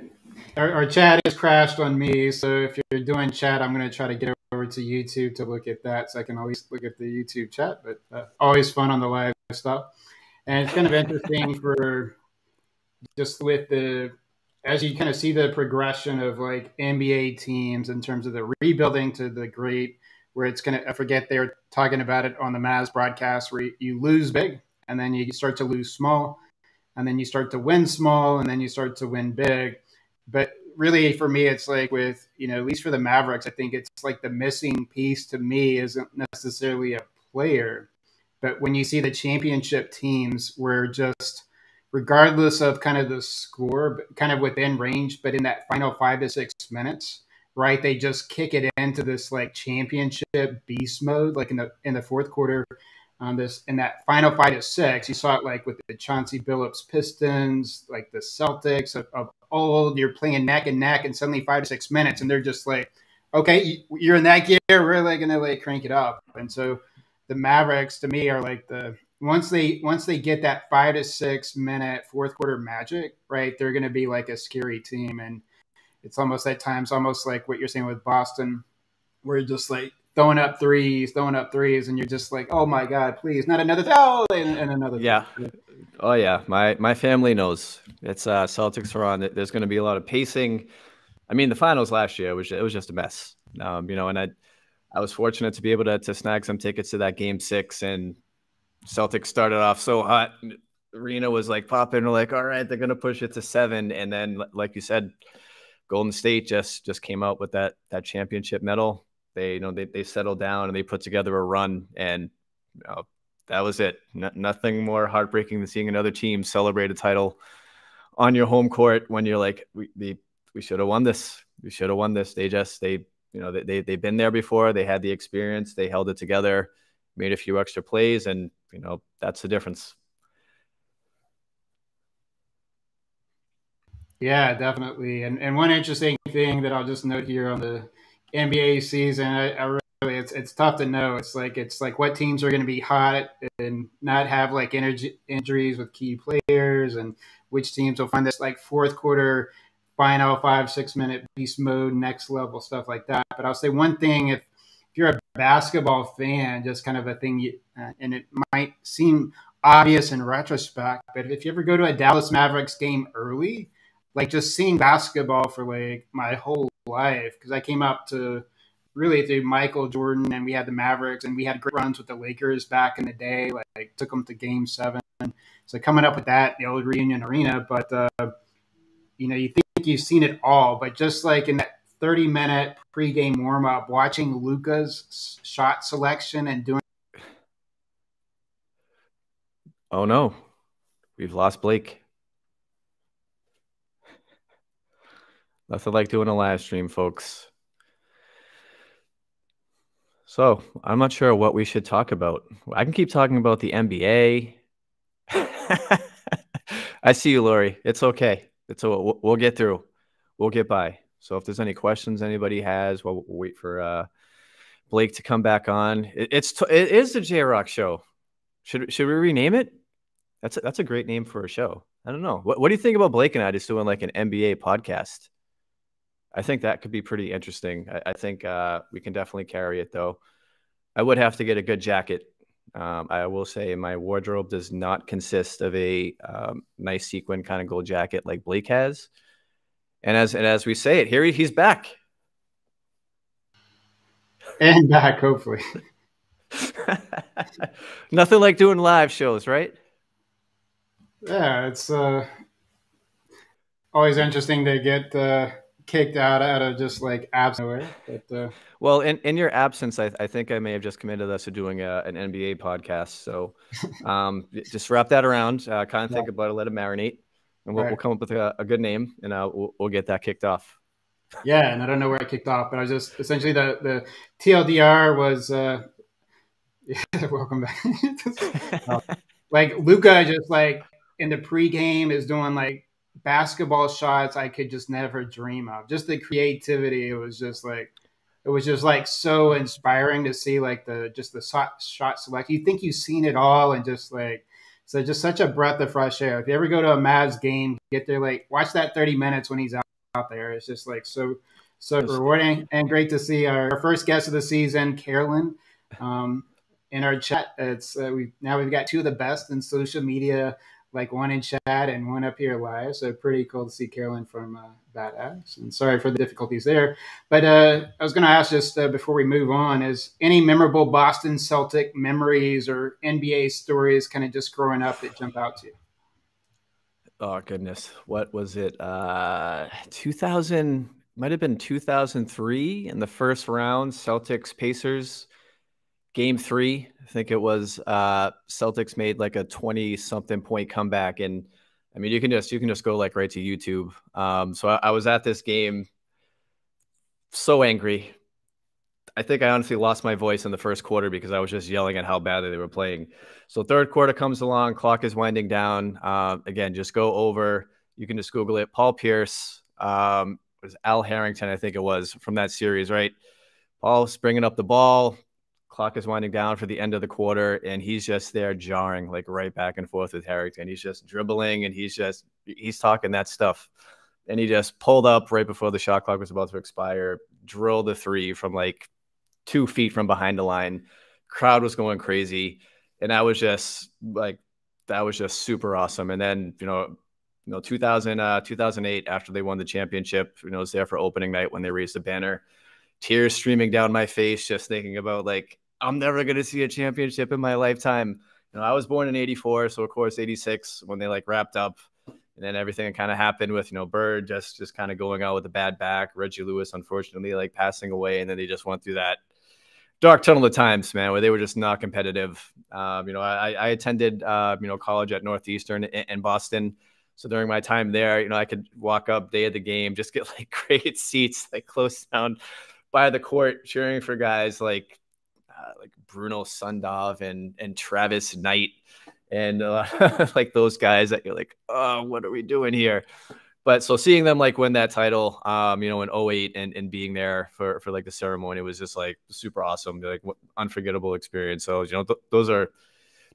Our chat has crashed on me, so if you're doing chat, I'm going to try to get over to YouTube to look at that, so I can always look at the YouTube chat. But always fun on the live stuff, and it's kind of interesting for just with as you kind of see the progression of like NBA teams in terms of the rebuilding to the great, where it's going to, I forget they were talking about it on the Mavs broadcast, where you lose big and then you start to lose small, and then you start to win small, and then you start to win big. But really, for me, it's like with, at least for the Mavericks, I think it's like the missing piece to me isn't necessarily a player. But when you see the championship teams where just regardless of kind of the score, but kind of within range, but in that final 5 to 6 minutes, right, they just kick it into this like championship beast mode, like in the fourth quarter. In that final 5 to 6, you saw it like with the Chauncey Billups Pistons, like the Celtics of old. You're playing neck and neck, and suddenly 5 to 6 minutes, and they're just like, okay, you're in that gear, we're like gonna like crank it up. And so the Mavericks to me are like once they get that 5 to 6 minute fourth quarter magic, right, they're gonna be like a scary team. And it's almost at times almost like what you're saying with Boston, where you're just like throwing up threes, and you're just like, oh my God, please, not another and another. Yeah. Oh yeah. My family knows it's Celtics are on. There's going to be a lot of pacing. I mean, the finals last year it was just a mess. And I was fortunate to be able to snag some tickets to that game 6, and Celtics started off so hot. Arena was like popping. We're like, all right, they're going to push it to 7, and then like you said, Golden State just came out with that championship medal. They settled down and they put together a run, and that was it. Nothing more heartbreaking than seeing another team celebrate a title on your home court when you're like, we should have won this. We should have won this. They've been there before. They had the experience. They held it together, made a few extra plays, and that's the difference. Yeah, definitely. And one interesting thing that I'll just note here on the NBA season, I really, it's tough to know. It's like what teams are going to be hot and not have like injuries with key players, and which teams will find this like fourth quarter final 5-6 minute beast mode, next level stuff like that. But I'll say one thing: if you're a basketball fan, just kind of a thing, and it might seem obvious in retrospect, but if you ever go to a Dallas Mavericks game early, like just seeing basketball for like my whole life, because I came up to really through Michael Jordan, and we had the Mavericks, and we had great runs with the Lakers back in the day, like took them to game 7. So coming up with that, the old Reunion Arena, but you think you've seen it all, but just like in that 30-minute pregame warm-up, watching Luka's shot selection and doing. Oh no, we've lost Blake. Nothing like doing a live stream, folks. So I'm not sure what we should talk about. I can keep talking about the NBA. I see you, Lori. It's okay. We'll get through. We'll get by. So if there's any questions anybody has, we'll wait for Blake to come back on. It is the J Rock Show. Should we rename it? That's a great name for a show. I don't know. What do you think about Blake and I just doing like an NBA podcast? I think that could be pretty interesting. I think we can definitely carry it, though. I would have to get a good jacket. I will say my wardrobe does not consist of a nice sequin kind of gold jacket like Blake has. And as we say it, here he's back. And back, hopefully. Nothing like doing live shows, right? Yeah, it's always interesting to get kicked out of just like absence. But well, in your absence, I think I may have just committed us to doing an NBA podcast. So just wrap that around, kind of think about it, let it marinate, and we'll come up with a good name, and we'll get that kicked off. Yeah, and I don't know where I kicked off, but I was just essentially the TLDR was welcome back. Like Luka just like in the pregame is doing like basketball shots I could just never dream of. Just the creativity, it was just like so inspiring to see like the shot select. You think you've seen it all, and just like so just such a breath of fresh air. If you ever go to a Mavs game, get there, like watch that 30 minutes when he's out there. It's just like so rewarding and great to see our first guest of the season, Carolyn, in our chat. It's we've got two of the best in social media, like one in chat and one up here live. So pretty cool to see Carolyn from Badass. And sorry for the difficulties there. But I was going to ask just before we move on, is any memorable Boston Celtic memories or NBA stories kind of just growing up that jump out to you? Oh, goodness. What was it? 2000, might have been 2003 in the first round, Celtics Pacers. Game 3, I think it was. Celtics made like a 20-something point comeback, and I mean you can just go like right to YouTube. So I was at this game, so angry. I think I honestly lost my voice in the first quarter because I was just yelling at how badly they were playing. So third quarter comes along, clock is winding down. Again, just go over. You can just Google it. Paul Pierce, was Al Harrington, I think it was, from that series, right? Paul's bringing up the ball. Clock is winding down for the end of the quarter, and he's just there jarring like right back and forth with Harrington. He's just dribbling, and he's talking that stuff. And he just pulled up right before the shot clock was about to expire, drilled a 3 from like 2 feet from behind the line. Crowd was going crazy, and that was just super awesome. And then 2008, after they won the championship, I was there for opening night when they raised the banner. Tears streaming down my face, just thinking about like, I'm never going to see a championship in my lifetime. I was born in 84. So of course, 86 when they like wrapped up, and then everything kind of happened with, Bird just kind of going out with a bad back. Reggie Lewis, unfortunately, like passing away. And then they just went through that dark tunnel of times, man, where they were just not competitive. I attended, college at Northeastern in Boston. So during my time there, I could walk up day of the game, just get like great seats, like close down by the court, cheering for guys like Bruno Sundov and Travis Knight, and like those guys that you're like, oh, what are we doing here? But so seeing them like win that title, in 08 and being there for like the ceremony was just like super awesome, like unforgettable experience. So those are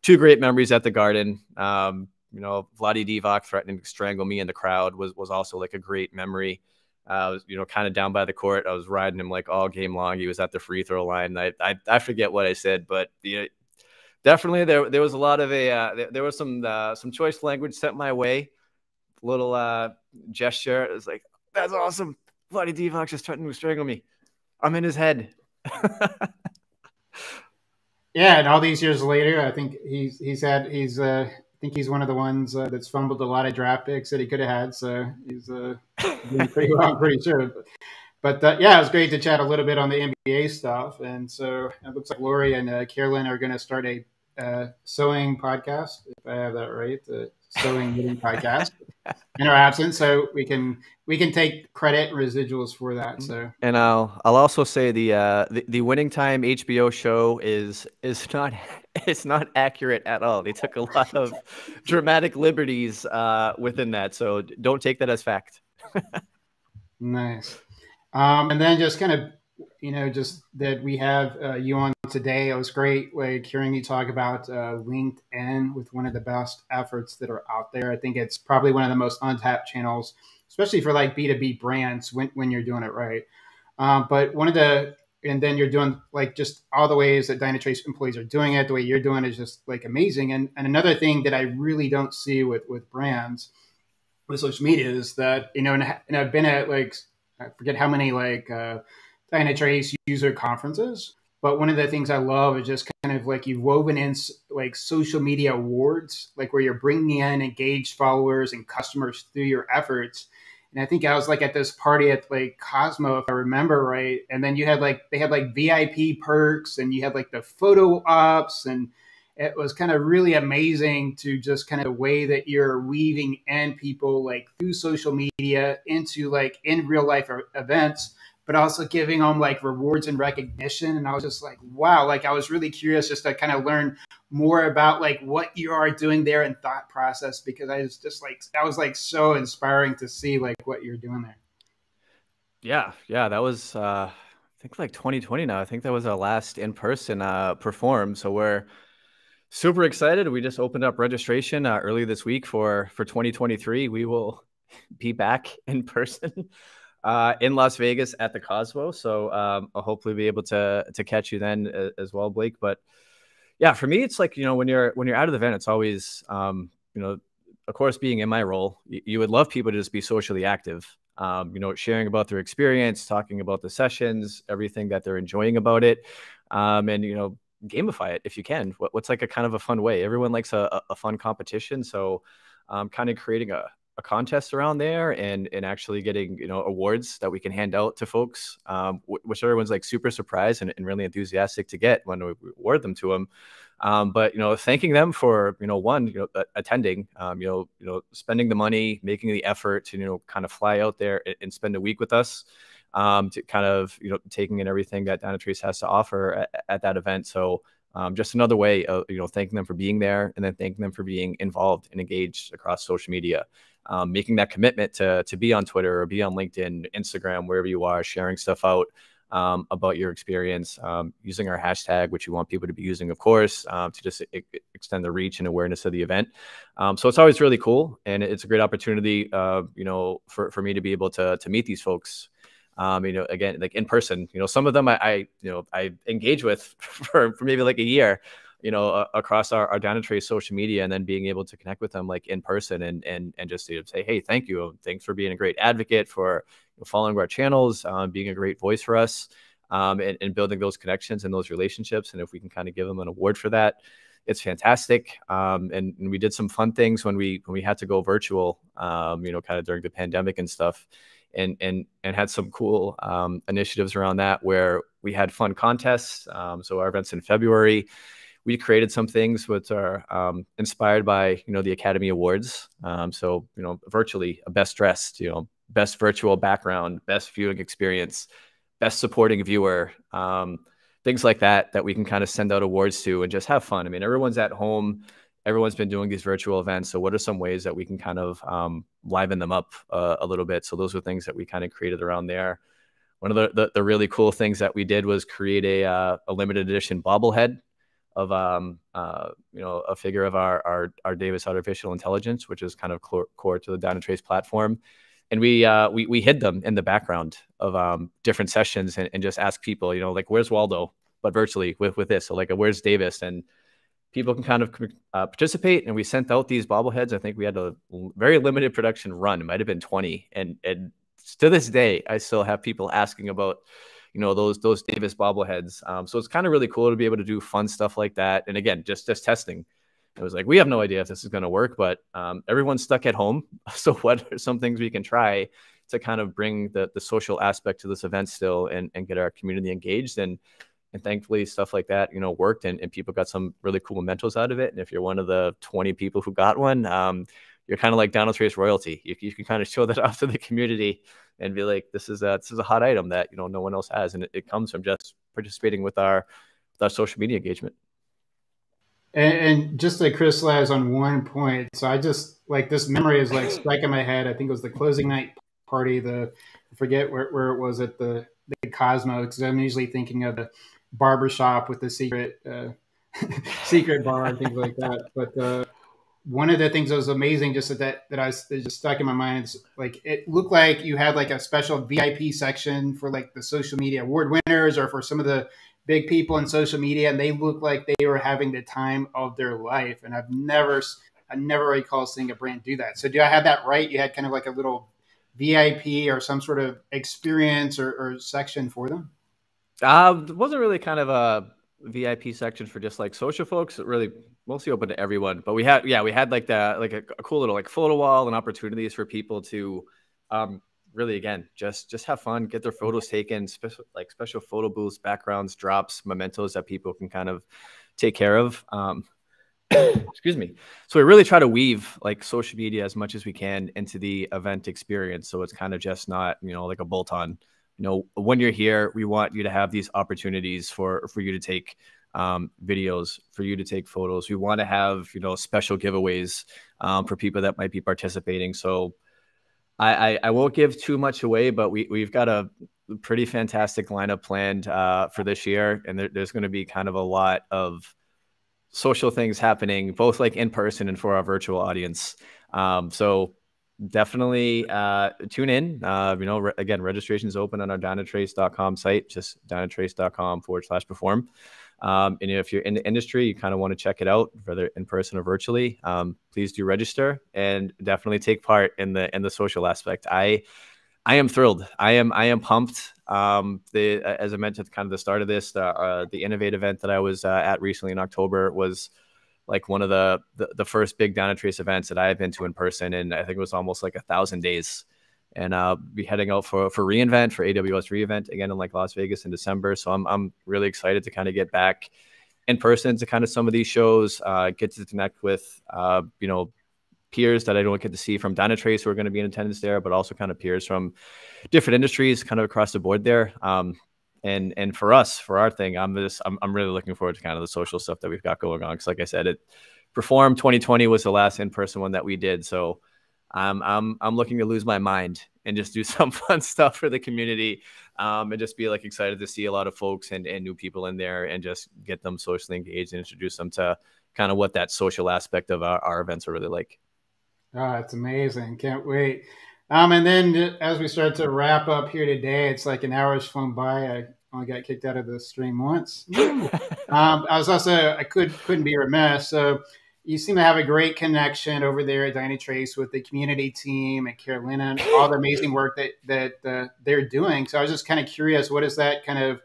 two great memories at the Garden. Vlade Divac threatening to strangle me in the crowd was also like a great memory. I was, kind of down by the court. I was riding him like all game long. He was at the free throw line. I forget what I said, but definitely there was a lot of there was some choice language sent my way. Little gesture. It was like, that's awesome. Vlade Divac just threatened to strangle me. I'm in his head. Yeah, and all these years later, I think I think he's one of the ones that's fumbled a lot of draft picks that he could have had. So he's doing pretty well, I'm pretty sure. But yeah, it was great to chat a little bit on the NBA stuff. And so it looks like Lori and Carolyn are going to start a sewing podcast, if I have that right, the sewing knitting podcast. in our absence, so we can take credit and residuals for that. So And I'll also say the Winning Time HBO show is not it's not accurate at all. They took a lot of dramatic liberties within that, so don't take that as fact. nice. And then just kind of, just that we have you on today. It was great, like hearing you talk about LinkedIn with one of the best efforts that are out there. I think it's probably one of the most untapped channels, especially for like B2B brands when you're doing it right. But and then you're doing like just all the ways that Dynatrace employees are doing it, the way you're doing it is just like amazing. And another thing that I really don't see with brands with social media is that, and I've been at like, I forget how many like Dynatrace user conferences, but one of the things I love is just kind of like you've woven in like social media awards, like where you're bringing in engaged followers and customers through your efforts. And I think I was like at this party at like Cosmo, if I remember right. And then they had like VIP perks and you had like the photo ops, and it was kind of really amazing to just kind of the way that you're weaving in people like through social media into like in real life events, but also giving them like rewards and recognition. And I was just like, wow, like I was really curious just to kind of learn more about like what you are doing there and thought process, because I was just like, that was like so inspiring to see like what you're doing there. Yeah, that was I think like 2020 now. I think that was our last in-person perform. So we're super excited. We just opened up registration early this week for 2023. We will be back in person in Las Vegas at the Cosmo. So I'll hopefully be able to catch you then as well, Blake. But yeah, for me, it's like, when you're out of the event, it's always, of course, being in my role, you would love people to just be socially active, sharing about their experience, talking about the sessions, everything that they're enjoying about it. And, gamify it if you can. What's like a kind of a fun way? Everyone likes a fun competition. So kind of creating a contest around there and actually getting, awards that we can hand out to folks, which everyone's like super surprised and really enthusiastic to get when we award them to them. But, thanking them for, one, attending, spending the money, making the effort to, kind of fly out there and spend a week with us. To kind of, taking in everything that Dynatrace has to offer at that event. So just another way of, thanking them for being there and then thanking them for being involved and engaged across social media, making that commitment to be on Twitter or be on LinkedIn, Instagram, wherever you are, sharing stuff out about your experience, using our hashtag, which you want people to be using, of course, to just extend the reach and awareness of the event. So it's always really cool. And it's a great opportunity, for me to be able to meet these folks. Again, like in person, some of them I engage with for maybe like a year, across our Dynatrace social media, and then being able to connect with them like in person and just say, hey, thank you. Thanks for being a great advocate, for following our channels, being a great voice for us, and building those connections and those relationships. And if we can kind of give them an award for that, it's fantastic. And we did some fun things when we had to go virtual, kind of during the pandemic and stuff. And had some cool initiatives around that where we had fun contests. So our events in February, we created some things which are inspired by, the Academy Awards. So, virtually a best dressed, best virtual background, best viewing experience, best supporting viewer, things like that we can kind of send out awards to and just have fun. I mean, everyone's at home. Everyone's been doing these virtual events. So what are some ways that we can kind of liven them up a little bit? So those are things that we kind of created around there. One of the really cool things that we did was create a limited edition bobblehead of, a figure of our Davis Artificial Intelligence, which is kind of core to the Dynatrace platform. And we hid them in the background of different sessions and just ask people, like, where's Waldo, but virtually with this. So like, where's Davis? And people can kind of participate. And we sent out these bobbleheads. I think we had a very limited production run. It might have been 20. And to this day, I still have people asking about, those Davis bobbleheads. So it's kind of really cool to be able to do fun stuff like that. And again, just testing. It was like, we have no idea if this is going to work, but everyone's stuck at home. So what are some things we can try to kind of bring the social aspect to this event still and get our community engaged? And thankfully, stuff like that, worked and people got some really cool mementos out of it. And if you're one of the 20 people who got one, you're kind of like Donald Trace royalty. You can kind of show that off to the community and be like, this is a hot item that, you know, no one else has. And it comes from just participating with our social media engagement. And just like Chris Labs on one point, so I just like this memory is like stuck in my head. I think it was the closing night party. I forget where it was at the Cosmo, because I'm usually thinking of the barbershop with the secret secret bar and things like that. But one of the things that was amazing, just that just stuck in my mind, is like it looked like you had like a special VIP section for like the social media award winners or for some of the big people in social media, and they looked like they were having the time of their life. And I never recall seeing a brand do that. So do I have that right? You had kind of like a little VIP or some sort of experience or section for them? It wasn't really kind of a VIP section for just like social folks. It really mostly open to everyone. But we had like that, like a cool little like photo wall and opportunities for people to really, again, just have fun, get their photos taken, special photo booths, backgrounds, drops, mementos that people can kind of take care of. Excuse me. So we really try to weave like social media as much as we can into the event experience. So it's kind of just not, you know, like a bolt on. You know, when you're here, we want you to have these opportunities for you to take videos, for you to take photos. We want to have, you know, special giveaways for people that might be participating. So I won't give too much away, but we've got a pretty fantastic lineup planned for this year. And there's going to be kind of a lot of social things happening, both like in person and for our virtual audience. So definitely tune in. You know, again, registration is open on our dynatrace.com site, just dynatrace.com/perform. And if you're in the industry, you kind of want to check it out, whether in person or virtually, please do register and definitely take part in the social aspect. I am thrilled. I am pumped. As I mentioned, kind of the start of this, the Innovate event that I was at recently in October was like one of the first big Dynatrace events that I have been to in person. And I think it was almost like 1,000 days. And be heading out for reInvent, for AWS reInvent again in like Las Vegas in December. So I'm really excited to kind of get back in person to kind of some of these shows, get to connect with, you know, peers that I don't get to see from Dynatrace who are going to be in attendance there, but also kind of peers from different industries kind of across the board there. And for us, for our thing, I'm really looking forward to kind of the social stuff that we've got going on. Cause like I said, Perform 2020 was the last in-person one that we did. So I'm looking to lose my mind and just do some fun stuff for the community, and just be like excited to see a lot of folks and new people in there and just get them socially engaged and introduce them to kind of what that social aspect of our events are really like. Oh, it's amazing. Can't wait. And then as we start to wrap up here today, it's like an hour's flown by. I only got kicked out of the stream once. I couldn't be remiss. So you seem to have a great connection over there at Dynatrace with the community team and Carolina and all the amazing work that they're doing. So I was just kind of curious, what does that kind of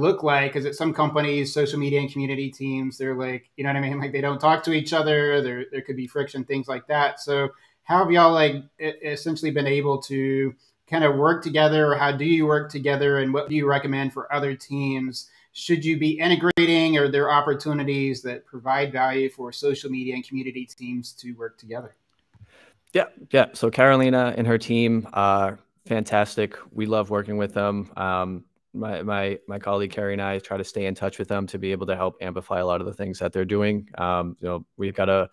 look like? Because at some companies, social media and community teams, they're like, you know what I mean? Like they don't talk to each other. There could be friction, things like that. So how have y'all like essentially been able to kind of work together, or how do you work together, and what do you recommend for other teams? Should you be integrating, or are there opportunities that provide value for social media and community teams to work together? Yeah. So Carolina and her team are fantastic. We love working with them. My colleague Carrie and I try to stay in touch with them to be able to help amplify a lot of the things that they're doing. You know, we've got a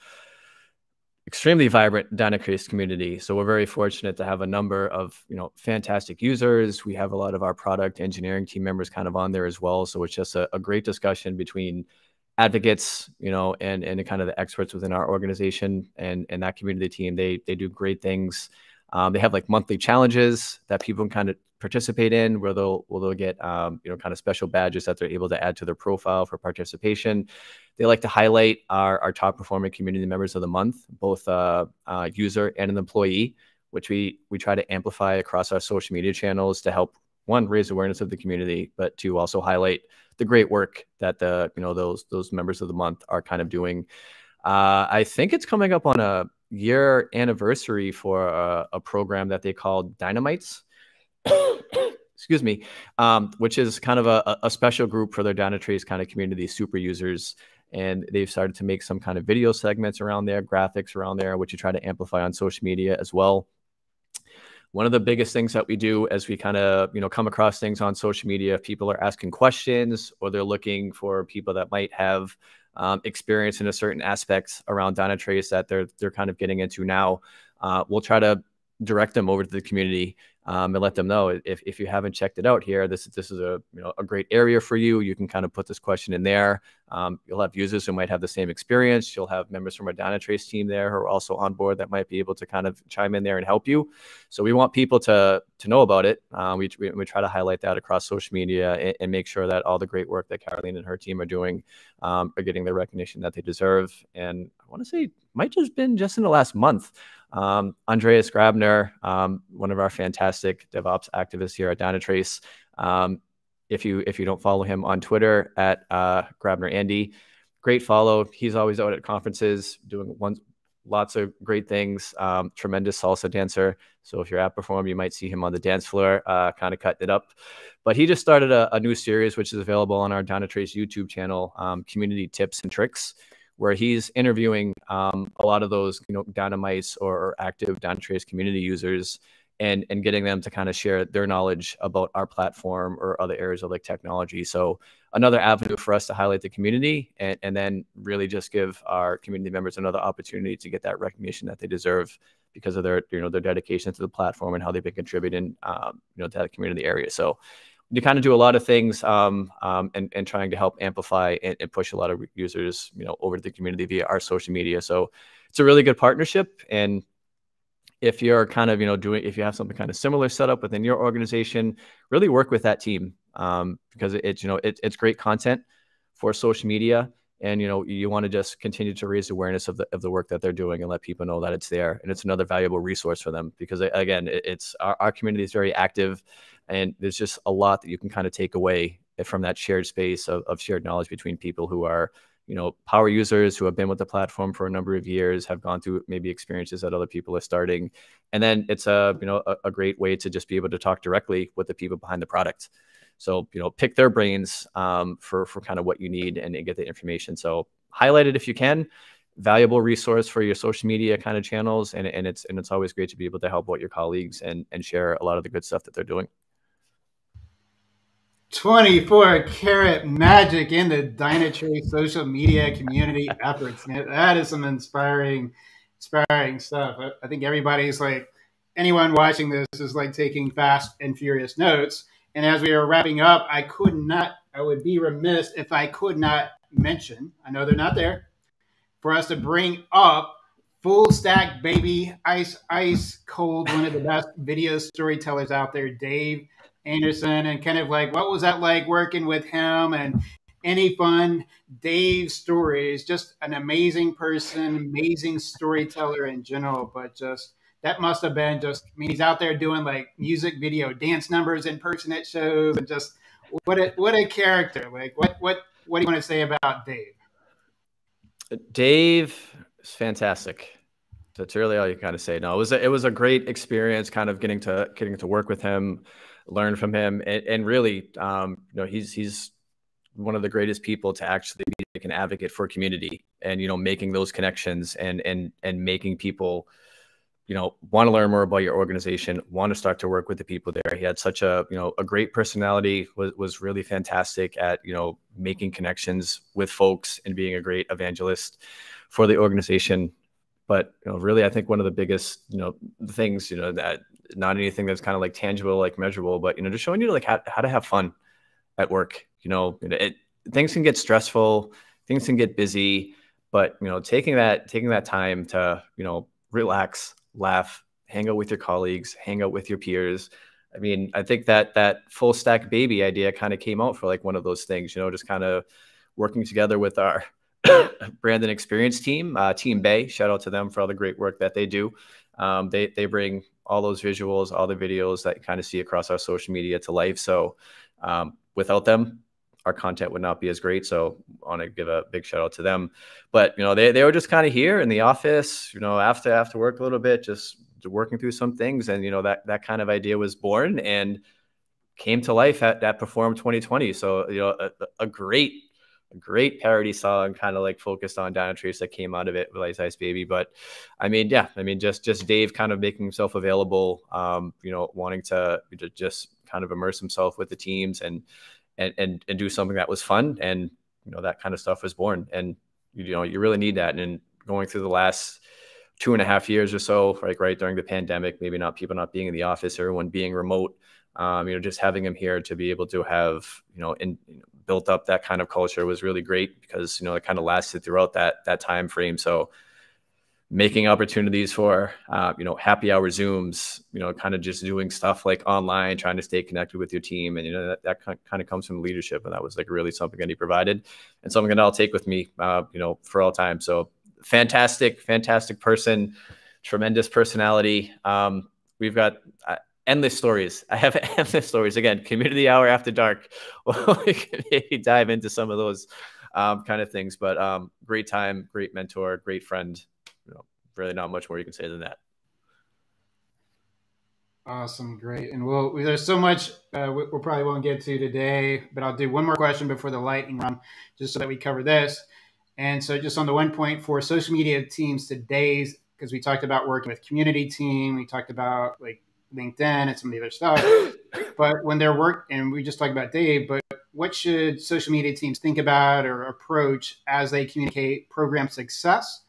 extremely vibrant Dynatrace community. So we're very fortunate to have a number of, you know, fantastic users. We have a lot of our product engineering team members kind of on there as well. So it's just a great discussion between advocates, you know, and kind of the experts within our organization and that community team. They do great things. They have like monthly challenges that people can kind of participate in, where they'll get you know, kind of special badges that they're able to add to their profile for participation. They like to highlight our top performing community members of the month, both user and an employee, which we try to amplify across our social media channels to help, one, raise awareness of the community, but two, also highlight the great work that those members of the month are kind of doing. I think it's coming up on a year anniversary for a program that they call Dynamites. excuse me, which is kind of a special group for their Dynatrace kind of community super users. And they've started to make some kind of video segments around there, graphics around there, which you try to amplify on social media as well. One of the biggest things that we do as we kind of, come across things on social media, if people are asking questions or they're looking for people that might have experience in a certain aspects around Dynatrace that they're kind of getting into now, we'll try to direct them over to the community and let them know if you haven't checked it out here, this is a great area for you. You can kind of put this question in there. You'll have users who might have the same experience. You'll have members from our Dynatrace team there who are also on board that might be able to kind of chime in there and help you. So we want people to know about it. We try to highlight that across social media and make sure that all the great work that Caroline and her team are doing are getting the recognition that they deserve. And I want to say might just been just in the last month. Andreas Grabner, one of our fantastic DevOps activists here at Dynatrace. If you don't follow him on Twitter at Grabner Andy, great follow. He's always out at conferences doing lots of great things. Tremendous salsa dancer. So if you're at Perform, you might see him on the dance floor, kind of cutting it up. But he just started a new series, which is available on our Dynatrace YouTube channel, Community Tips and Tricks, where he's interviewing a lot of those, Dynamites or active Dynatrace community users and getting them to kind of share their knowledge about our platform or other areas of like technology. So another avenue for us to highlight the community and then really just give our community members another opportunity to get that recognition that they deserve because of their, their dedication to the platform and how they've been contributing, to that community area. So you kind of do a lot of things and trying to help amplify and push a lot of users, over to the community via our social media. So it's a really good partnership. And if you're kind of, if you have something kind of similar set up within your organization, really work with that team because it's great content for social media. And, you want to just continue to raise awareness of the work that they're doing and let people know that it's there. And it's another valuable resource for them because, again, it's our community is very active. And there's just a lot that you can kind of take away from that shared space of shared knowledge between people who are, power users who have been with the platform for a number of years, have gone through maybe experiences that other people are starting. And then it's a great way to just be able to talk directly with the people behind the product. So, pick their brains for kind of what you need and get the information. So highlight it if you can. Valuable resource for your social media kind of channels. And it's always great to be able to help out your colleagues and share a lot of the good stuff that they're doing. 24 karat magic in the Dynatrace social media community efforts. That is some inspiring stuff. I think everybody's like, anyone watching this is like taking fast and furious notes. And as we are wrapping up, I would be remiss if I could not mention, I know they're not there, for us to bring up Full Stack Baby, ice cold, one of the best video storytellers out there, Dave Anderson, and kind of like, what was that like working with him and any fun Dave stories? Just an amazing person, amazing storyteller in general, but just that must have been he's out there doing like music video dance numbers in person at shows and just what a character. Like what do you want to say about Dave? Dave is fantastic. That's really all you kind of say. No, it was a great experience kind of getting to work with him, learn from him, and really, he's one of the greatest people to actually be like an advocate for community and, making those connections and making people, want to learn more about your organization, want to start to work with the people there. He had such a great personality, was really fantastic at, making connections with folks and being a great evangelist for the organization. But really, I think one of the biggest things that not anything that's kind of like tangible, like measurable, but just showing you like how to have fun at work. Things can get stressful, things can get busy, but taking that time to relax, laugh, hang out with your colleagues, hang out with your peers. I mean, I think that Full Stack Baby idea kind of came out for like one of those things, just kind of working together with our brand and experience team, Team Bay. Shout out to them for all the great work that they do. They bring all those visuals, all the videos that you kind of see across our social media to life. So without them, our content would not be as great. So I want to give a big shout out to them. But, they were just kind of here in the office, after work a little bit, just working through some things. And, that kind of idea was born. And came to life at Perform 2020. So, you know, a great parody song, kind of like focused on Dynatrace that came out of it with Ice Baby. But I mean, yeah, I mean, just Dave kind of making himself available, you know, wanting to just kind of immerse himself with the teams and do something that was fun. And, you know, that kind of stuff was born. And, you know, you really need that. And going through the last 2.5 years or so, like right during the pandemic, maybe not people not being in the office, everyone being remote, you know, just having him here to be able to have, you know, built up that kind of culture was really great, because, you know, it kind of lasted throughout that time frame. So making opportunities for, you know, happy hour Zooms, you know, kind of just doing stuff like online, trying to stay connected with your team. And, you know, that kind of comes from leadership. And that was like really something that he provided, and something that I'll take with me, you know, for all time. So fantastic person, tremendous personality. We've got endless stories. I have endless stories. Again, community hour after dark. We can maybe dive into some of those kind of things. But great time, great mentor, great friend. You know, really not much more you can say than that. Awesome, great. And there's so much we probably won't get to today, but I'll do one more question before the lightning round, just so that we cover this. And so just on the one point for social media teams today, because we talked about working with community team, we talked about like LinkedIn and some of the other stuff, but when they're and we just talked about Dave, but what should social media teams think about or approach as they communicate program success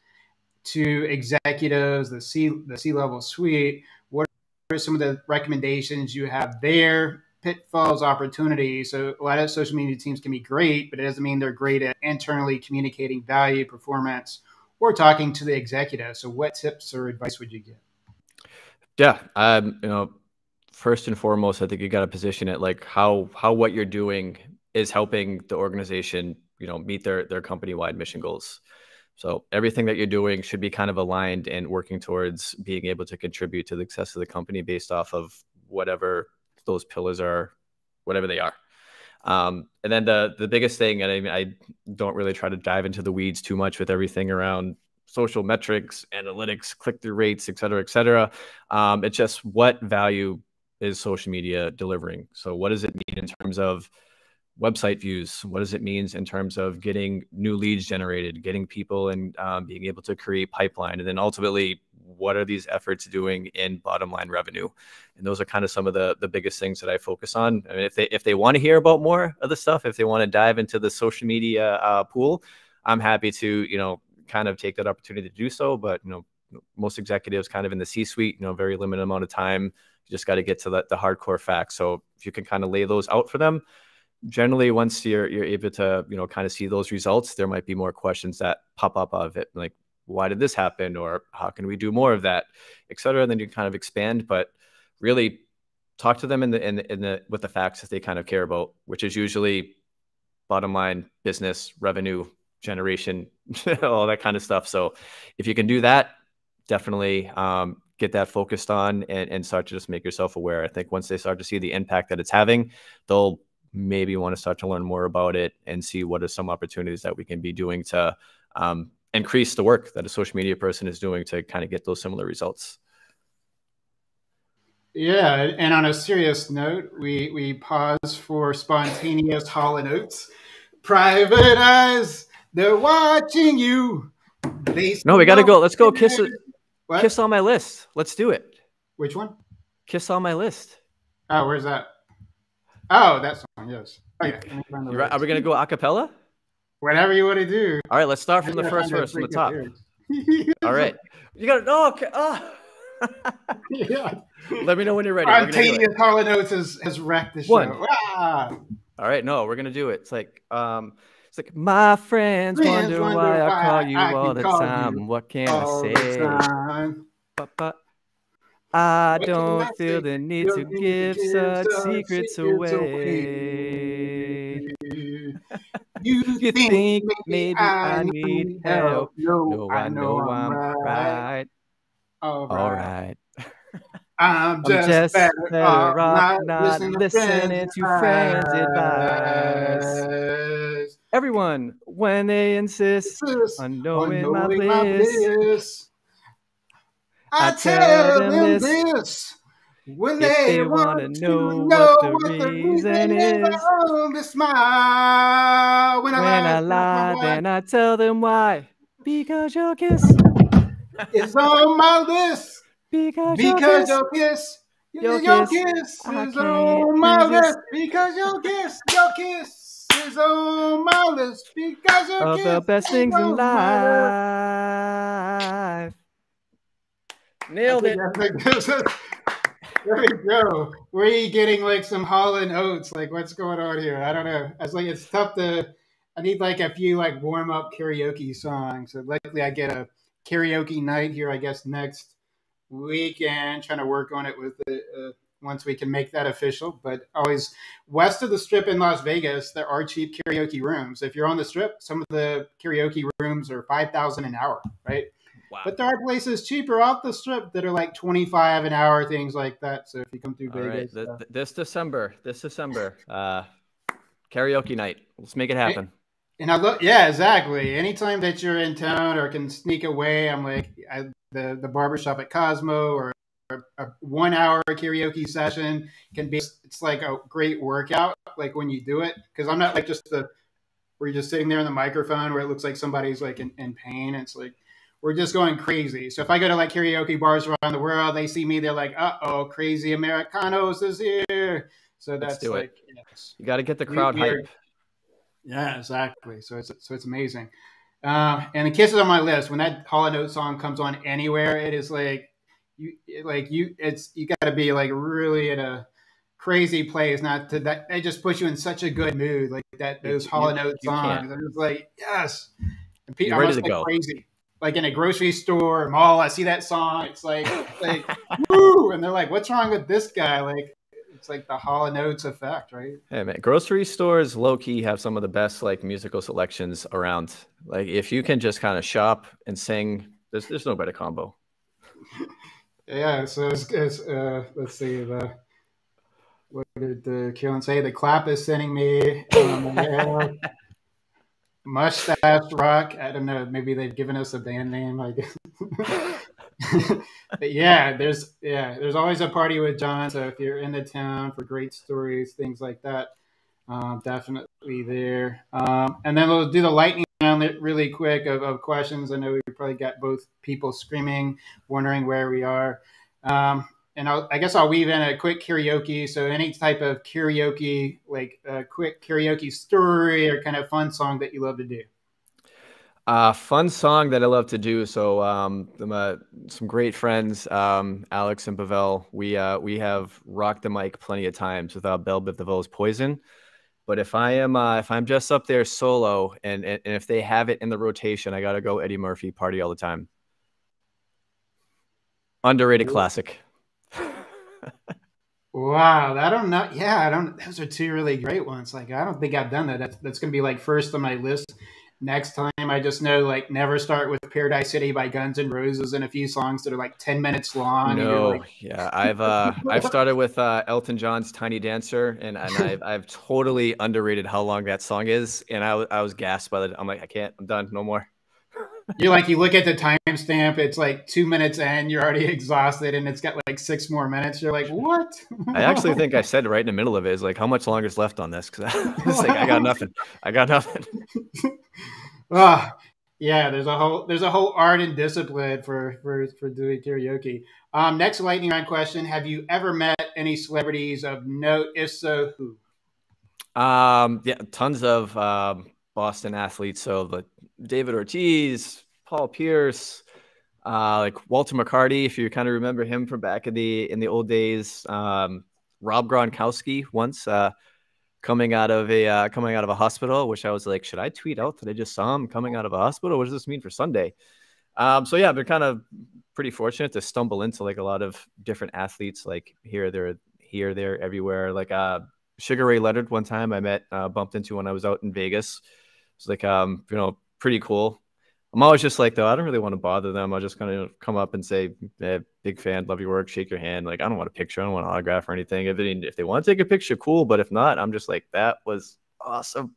to executives, the C-level suite? What are some of the recommendations you have there? Pitfalls, opportunities. So a lot of social media teams can be great, but it doesn't mean they're great at internally communicating value, performance, or talking to the executive. So what tips or advice would you give? Yeah. You know, first and foremost, I think you got to position it like how what you're doing is helping the organization, you know, meet their company-wide mission goals. So everything that you're doing should be kind of aligned and working towards being able to contribute to the success of the company based off of whatever those pillars are, whatever they are. And then the biggest thing, and I mean, I don't really try to dive into the weeds too much with everything around social metrics, analytics, click-through rates, et cetera, et cetera. It's just what value is social media delivering? So what does it mean in terms of website views? What does it mean in terms of getting new leads generated, getting people and being able to create pipeline? And then ultimately, what are these efforts doing in bottom line revenue? And those are kind of some of the biggest things that I focus on. I mean, if they want to hear about more of the stuff, if they want to dive into the social media pool, I'm happy to, you know, kind of take that opportunity to do so. But, you know, most executives kind of in the C-suite, you know, very limited amount of time. You just got to get to the hardcore facts. So if you can kind of lay those out for them, generally, once you're able to, you know, kind of see those results, there might be more questions that pop up out of it, like, why did this happen, or how can we do more of that, et cetera. And then you kind of expand, but really talk to them with the facts that they kind of care about, which is usually bottom line, business, revenue generation, all that kind of stuff. So if you can do that, definitely get that focused on and start to just make yourself aware. I think once they start to see the impact that it's having, they'll maybe want to start to learn more about it and see what are some opportunities that we can be doing to increase the work that a social media person is doing to kind of get those similar results. Yeah, and on a serious note, we pause for spontaneous Hall & Oates. Private eyes, they're watching you. No, we got to go. Let's go. Kiss on my list. Let's do it. Which one? Kiss on my list. Oh, where's that? Oh, that song, yes. Oh, yeah. Are we going to go a cappella? Whatever you want to do. All right, let's start from the first verse, from the top. All right. You got to, okay. Oh. Yeah. Let me know when you're ready. Spontaneous Hall & Oates has wrecked the show. Ah. All right, no, we're going to do it. It's like, my friends wonder why I call you all the time. What can I say? I don't feel the need to give such secrets away. You think maybe I need help? No, I know I'm right. All right. I'm just better off not listening to friends' advice. Everyone, when they insist on knowing my bliss, I tell them this. When If they they want want to to know know what the what the reason reason is, is, I only smile. When I when lie, I tell my lie, wife, then I tell them why. Because your kiss, it's on my list. because Because your your kiss, kiss I is can't on my list. resist. Because your kiss is on my list. Because your Of the kiss best is things in on my list. life. I Nailed think it. that's it. There we go. Where are you getting like some Holland Oates? Like, what's going on here? I don't know. I was like, it's tough to. I need like a few like warm up karaoke songs. So likely I get a karaoke night here. I guess next weekend. Trying to work on it with it once we can make that official. But always west of the Strip in Las Vegas, there are cheap karaoke rooms. If you're on the Strip, some of the karaoke rooms are 5,000 an hour, right? Wow. But there are places cheaper off the Strip that are like 25 an hour, things like that. So if you come through All right. Vegas, This December, karaoke night. Let's make it happen. and I look, yeah, exactly. Anytime that you're in town or can sneak away, I'm like the barbershop at Cosmo or a 1 hour karaoke session can be. It's like a great workout. Like when you do it, because I'm not like just the where you're just sitting there in the microphone where it looks like somebody's like in pain. It's like we're just going crazy. So if I go to like karaoke bars around the world, they see me, they're like, "Uh-oh, crazy Americanos is here." So Let's that's do like, it. You got to get the crowd hype. yeah, exactly. So it's amazing. And the Kiss is on my list. When that Hall and Oates song comes on anywhere, it is you got to be like really in a crazy place not to that. It just puts you in such a good mood, like that those Hall and Oates You can't. songs. I'm just like yes, and You're I ready must to like go. crazy. Like in a grocery store or mall, I see that song. It's like woo, and they're like, "What's wrong with this guy?" Like it's like the Hall and Oates effect, right? Hey man, grocery stores low key have some of the best like musical selections around. Like if you can just kind of shop and sing, there's no better combo. Yeah. So let's see what did the Keelan say? The clap is sending me mustache rock. I don't know. Maybe they've given us a band name. I guess. But there's always a party with John. So if you're in the town for great stories, things like that, definitely there. And then we'll do the lightning round really quick of questions. I know we probably got both people screaming, wondering where we are. And I guess I'll weave in a quick karaoke. So any type of karaoke, like a quick karaoke story or kind of fun song that you love to do. Fun song that I love to do. So some great friends, Alex and Pavel. We have rocked the mic plenty of times without Bell Biv DeVoe's Poison. But if I'm just up there solo and if they have it in the rotation, I gotta go Eddie Murphy, Party All the Time. Underrated classic. Wow, I don't know. Yeah, I don't. Those are two really great ones. Like, I don't think I've done that. That's gonna be like first on my list. Next time, I just know like never start with Paradise City by Guns N' Roses and a few songs that are like 10 minutes long. And you're No, like, yeah, I've started with Elton John's Tiny Dancer, and I've totally underrated how long that song is, and I was gasped by the. I'm like, I can't. I'm done. No more. you're like you look at the timestamp. It's like 2 minutes in. You're already exhausted, and it's got like 6 more minutes. You're like, what? I actually think I said right in the middle of it is like, how much longer is left on this? Because it's like I got nothing. I got nothing. Yeah, there's a whole art and discipline for doing karaoke. Next lightning round question: have you ever met any celebrities of note? If so, who? Yeah, tons of Boston athletes. So like David Ortiz, Paul Pierce, like Walter McCarty, if you kind of remember him from back in the old days. Rob Gronkowski once coming out of a hospital, which I was like, should I tweet out that I just saw him coming out of a hospital? What does this mean for Sunday? So yeah, I've been kind of pretty fortunate to stumble into like a lot of different athletes, like here, there, everywhere. Like Sugar Ray Leonard one time I met, bumped into when I was out in Vegas. It's like, pretty cool. I'm always just like, though, I don't really want to bother them. I'll just kind of come up and say, big fan, love your work, shake your hand. Like, I don't want a picture. I don't want an autograph or anything. If they want to take a picture, cool. But if not, I'm just like, that was awesome.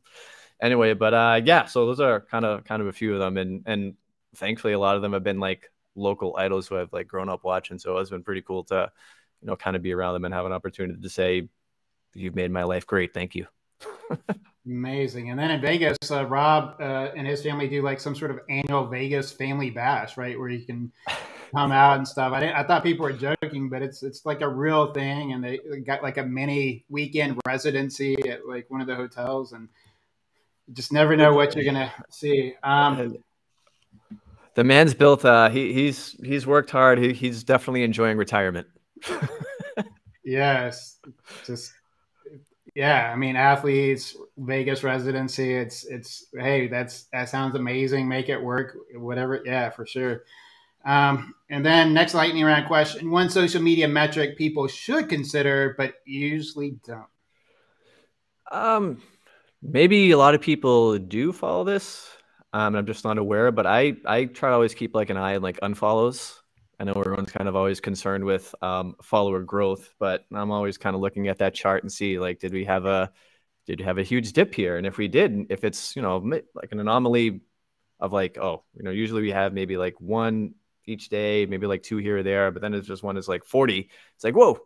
Anyway, but yeah, so those are kind of a few of them. And thankfully, a lot of them have been like local idols who I've like grown up watching. So it's been pretty cool to kind of be around them and have an opportunity to say, you've made my life great. Thank you. Amazing. And then in Vegas, Rob and his family do like some sort of annual Vegas family bash, right? Where you can come out and stuff. I thought people were joking, but it's like a real thing. And they got like a mini weekend residency at like one of the hotels, and you just never know what you're going to see. The man's built, he's worked hard. He's definitely enjoying retirement. Yes. Just, yeah. I mean, athletes, Vegas residency. Hey, that sounds amazing. Make it work, whatever. Yeah, for sure. And then next lightning round question: one social media metric people should consider, but usually don't. Maybe a lot of people do follow this. I'm just not aware, but I try to always keep like an eye on like unfollows. I know everyone's kind of always concerned with follower growth, but I'm always kind of looking at that chart and see like, did we have a huge dip here? And if we did, if it's, like an anomaly of like, oh, usually we have maybe like one each day, maybe like two here or there, but then it's just one is like 40. It's like, whoa,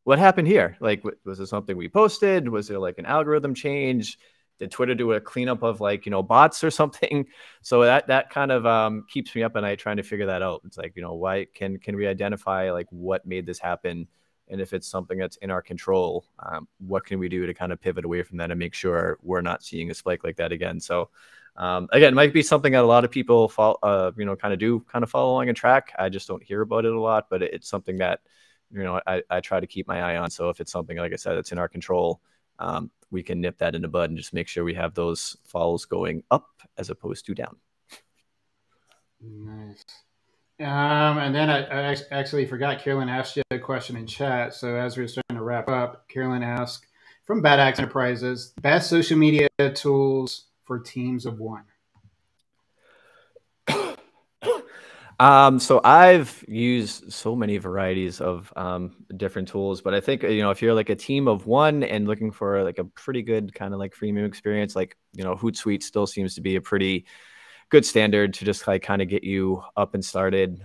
what happened here? Like, was it something we posted? Was there like an algorithm change? Did Twitter do a cleanup of like, bots or something? So that kind of keeps me up at night trying to figure that out. It's like, why can we identify like what made this happen? And if it's something that's in our control, what can we do to kind of pivot away from that and make sure we're not seeing a spike like that again? So again, it might be something that a lot of people follow along and track. I just don't hear about it a lot, but it's something that, I try to keep my eye on. So if it's something, like I said, that's in our control, we can nip that in the bud and just make sure we have those follows going up as opposed to down. Nice. And then I actually forgot, Carolyn asked you a question in chat. So as we're starting to wrap up, Carolyn asked from Bad Axe Enterprises, best social media tools for teams of one. So I've used so many varieties of different tools, but I think, if you're like a team of one and looking for like a pretty good kind of like freemium experience, like, Hootsuite still seems to be a pretty good standard to just like kind of get you up and started.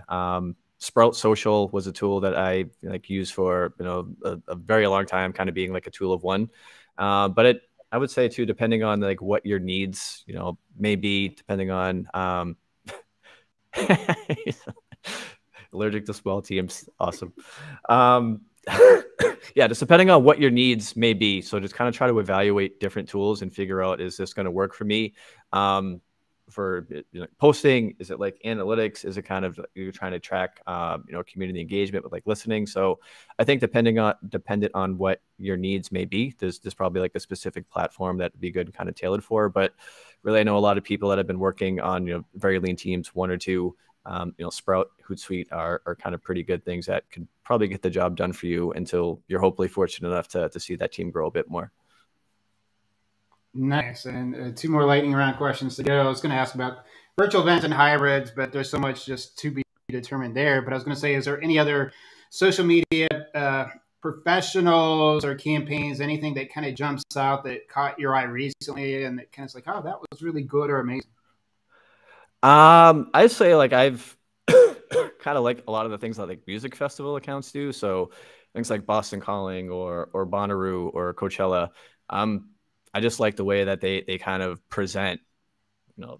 Sprout Social was a tool that I like used for, a very long time, kind of being like a tool of one. But I would say too, depending on like what your needs, maybe depending on, allergic to small teams. Awesome. Yeah, just depending on what your needs may be. So just kind of try to evaluate different tools and figure out, is this going to work for me? For posting, is it like analytics? Is it kind of you're trying to track, community engagement with like listening? So I think dependent on what your needs may be, there's probably like a specific platform that would be good, kind of tailored for. But really, I know a lot of people that have been working on, very lean teams, one or two, Sprout, Hootsuite are kind of pretty good things that could probably get the job done for you until you're hopefully fortunate enough to see that team grow a bit more. Nice. And two more lightning round questions to go. I was going to ask about virtual events and hybrids, but there's so much just to be determined there. But I was going to say, is there any other social media professionals or campaigns, anything that kind of jumps out that caught your eye recently and that kind of like, oh, that was really good or amazing? I'd say like I've kind of like a lot of the things that like music festival accounts do. So things like Boston Calling or Bonnaroo or Coachella. I just like the way that they kind of present,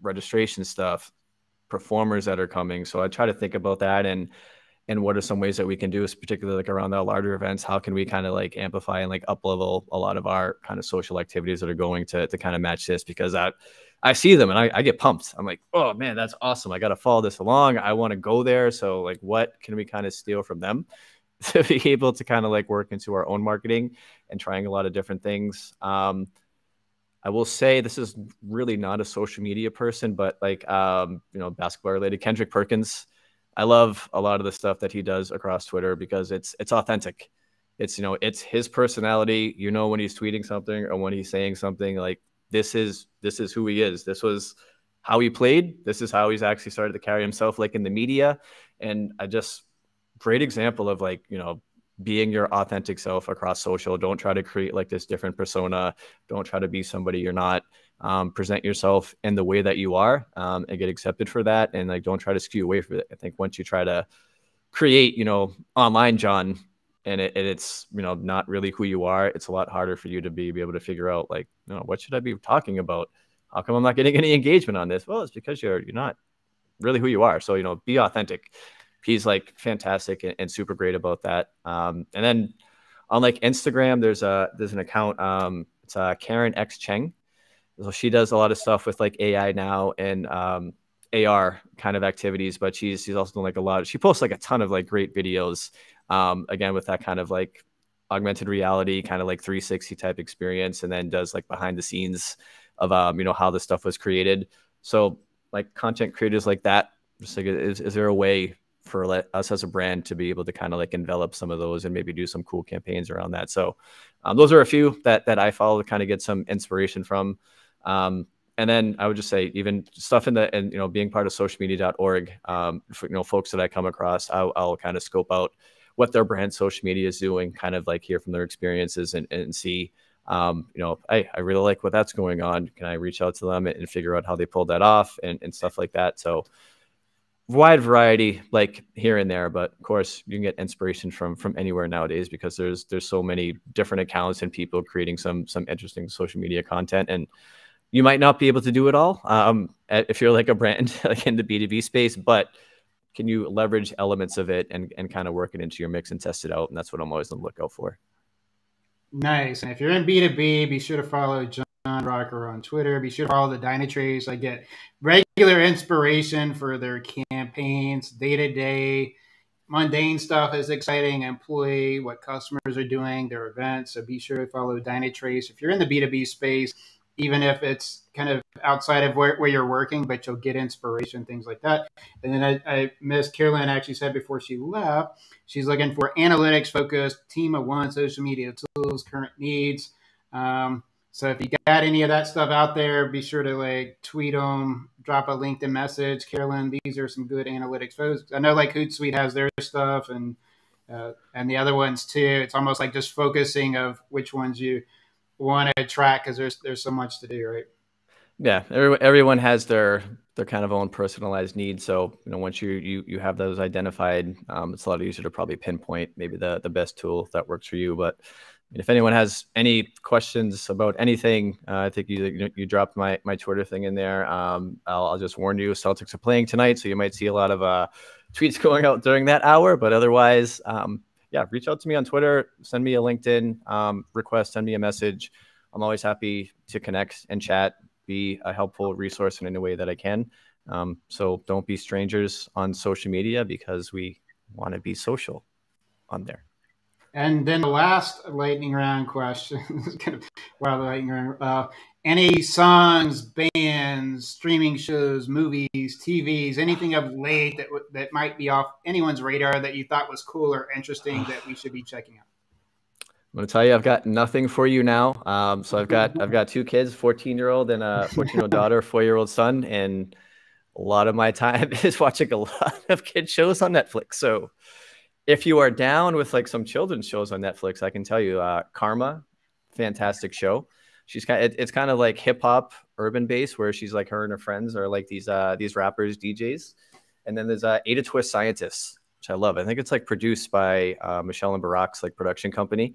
registration stuff, performers that are coming. So I try to think about that and what are some ways that we can do, particularly like around the larger events. How can we kind of like amplify and like up level a lot of our kind of social activities that are going to kind of match this? Because I see them and I get pumped. I'm like, oh man, that's awesome. I got to follow this along. I want to go there. So like, what can we kind of steal from them to be able to kind of like work into our own marketing and trying a lot of different things? I will say this is really not a social media person, but like, basketball related, Kendrick Perkins. I love a lot of the stuff that he does across Twitter because it's authentic. It's, it's his personality, when he's tweeting something or when he's saying something, like this is who he is. This was how he played. This is how he's actually started to carry himself like in the media. And great example of like, being your authentic self across social. Don't try to create like this different persona. Don't try to be somebody you're not. Present yourself in the way that you are, and get accepted for that. And like, don't try to skew away from it. I think once you try to create, online John, and it's, you know, not really who you are, it's a lot harder for you to be able to figure out, like, you know, what should I be talking about? How come I'm not getting any engagement on this? Well, it's because you're not really who you are. So, you know, be authentic. He's like fantastic and super great about that. And then on like Instagram, there's an account. It's Karen X Cheng. So she does a lot of stuff with like AI now and AR kind of activities, but she's also doing like a lot. She posts like a ton of like great videos. Again, with that kind of like augmented reality, kind of like 360 type experience, and then does like behind the scenes of you know, how this stuff was created. So like content creators like that, just like, is there a way for us as a brand to be able to kind of like envelop some of those and maybe do some cool campaigns around that? So those are a few that I follow to kind of get some inspiration from. And then I would just say even stuff and you know, being part of socialmedia.org, for, you know, folks that I come across, I'll kind of scope out what their brand social media is doing, kind of like hear from their experiences and see, you know, I really like what that's going on. Can I reach out to them and figure out how they pulled that off and stuff like that? So wide variety, like here and there, but of course you can get inspiration from anywhere nowadays, because there's so many different accounts and people creating some interesting social media content, and you might not be able to do it all if you're like a brand like in the B2B space, but can you leverage elements of it and kind of work it into your mix and test it out? And that's what I'm always on the lookout for. Nice. And if you're in B2B, be sure to follow John Rocker on Twitter. Be sure to follow the Dynatrace. I get regular inspiration for their campaigns, day-to-day. Mundane stuff is exciting. Employee, what customers are doing, their events. So be sure to follow Dynatrace. If you're in the B2B space, even if it's kind of outside of where you're working, but you'll get inspiration, things like that. And then I Miss Carolyn actually said before she left, she's looking for analytics focused team of one, social media tools, current needs. So if you got any of that stuff out there, be sure to like tweet them, drop a LinkedIn message. Carolyn, these are some good analytics folks. I know like Hootsuite has their stuff and the other ones too. It's almost like just focusing of which ones you want to track, because there's so much to do, right? Yeah, everyone has their kind of own personalized needs. So, you know, once you have those identified, it's a lot easier to probably pinpoint maybe the best tool that works for you. But if anyone has any questions about anything, I think you dropped my Twitter thing in there. I'll just warn you, Celtics are playing tonight, so you might see a lot of tweets going out during that hour. But otherwise, yeah, reach out to me on Twitter, send me a LinkedIn request, send me a message. I'm always happy to connect and chat, be a helpful resource in any way that I can. So don't be strangers on social media, because we want to be social on there. And then the last lightning round question, kind of wild lightning round. Any songs, bands, streaming shows, movies, TVs, anything of late that might be off anyone's radar that you thought was cool or interesting that we should be checking out? I'm going to tell you, I've got nothing for you now. So I've got two kids, 14-year-old and a 14-year-old daughter, 4-year-old son, and a lot of my time is watching a lot of kid shows on Netflix. So if you are down with like some children's shows on Netflix, I can tell you, Karma, fantastic show. It's kind of like hip hop, urban based, where she's like, her and her friends are like these rappers, DJs. And then there's Ada Twist Scientists, which I love. I think it's like produced by Michelle and Barack's like production company.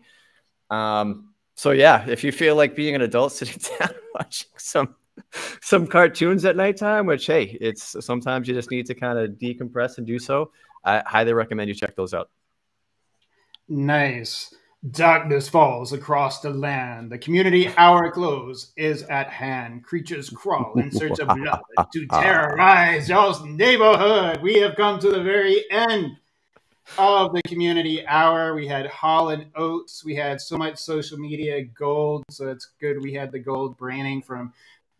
So yeah, if you feel like being an adult sitting down watching some cartoons at nighttime, which, hey, it's sometimes you just need to kind of decompress and do so, I highly recommend you check those out. Nice. Darkness falls across the land. The community hour close is at hand. Creatures crawl in search of blood to terrorize y'all's neighborhood. We have come to the very end of the community hour. We had Hall and Oates. We had so much social media gold, so it's good we had the gold branding from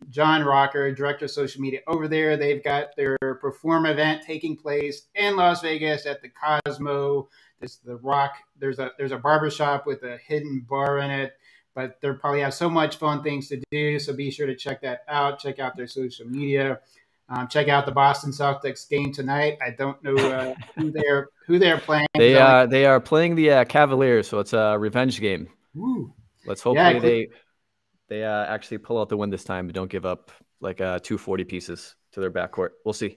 John Rocker, director of social media over there. They've got their Perform event taking place in Las Vegas at the Cosmo. There's the Rock. There's a barbershop with a hidden bar in it, but they probably have so much fun things to do. So be sure to check that out. Check out their social media. Check out the Boston Celtics game tonight. I don't know who they're playing. They are playing the Cavaliers, so it's a revenge game. Woo. Let's hopefully they actually pull out the win this time, but don't give up like 240 pieces to their backcourt. We'll see.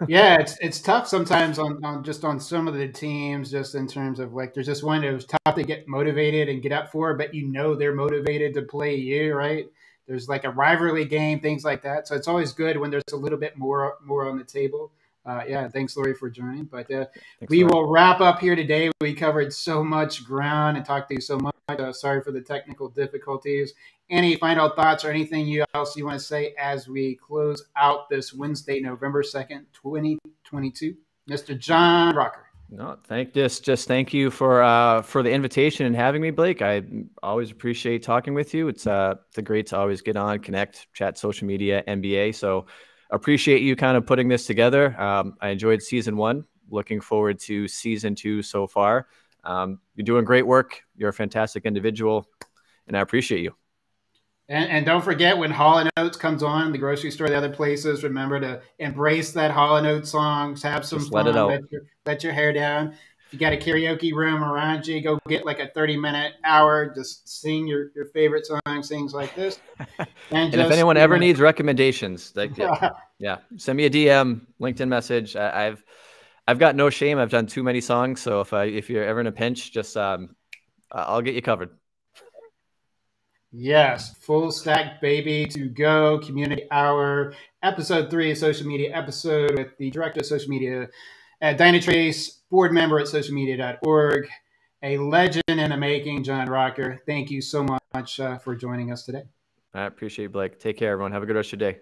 Yeah, it's tough sometimes on just on some of the teams, just in terms of like there's just one that was tough to get motivated and get up for, but you know they're motivated to play you, right? There's like a rivalry game, things like that. So it's always good when there's a little bit more on the table. Yeah, thanks, Lori, for joining. But Thanks, we Lori. will wrap up here today. We covered so much ground and talked to you so much. Sorry for the technical difficulties. Any final thoughts or anything else you want to say as we close out this Wednesday, November 2nd, 2022? Mr. John Rocker. No, just thank you for the invitation and having me, Blake. I always appreciate talking with you. It's great to always get on, connect, chat, social media, NBA. So appreciate you kind of putting this together. I enjoyed season 1. Looking forward to season 2 so far. You're doing great work. You're a fantastic individual, and I appreciate you. And don't forget when Hall & Oates comes on the grocery store, the other places, remember to embrace that Hall & Oates songs, have some Just fun, let it out. let your hair down. If you got a karaoke room around you, go get like a 30-minute hour, just sing your favorite songs, things like this. And just, if anyone ever needs recommendations, like, yeah, send me a DM, LinkedIn message. I've got no shame. I've done too many songs. So if you're ever in a pinch, just I'll get you covered. Yes, full stack baby to go community hour episode 3 of social media episode with the director of social media at Dynatrace, board member at socialmedia.org, a legend in the making, John Rocker. Thank you so much for joining us today. I appreciate you, Blake. Take care, everyone. Have a good rest of your day.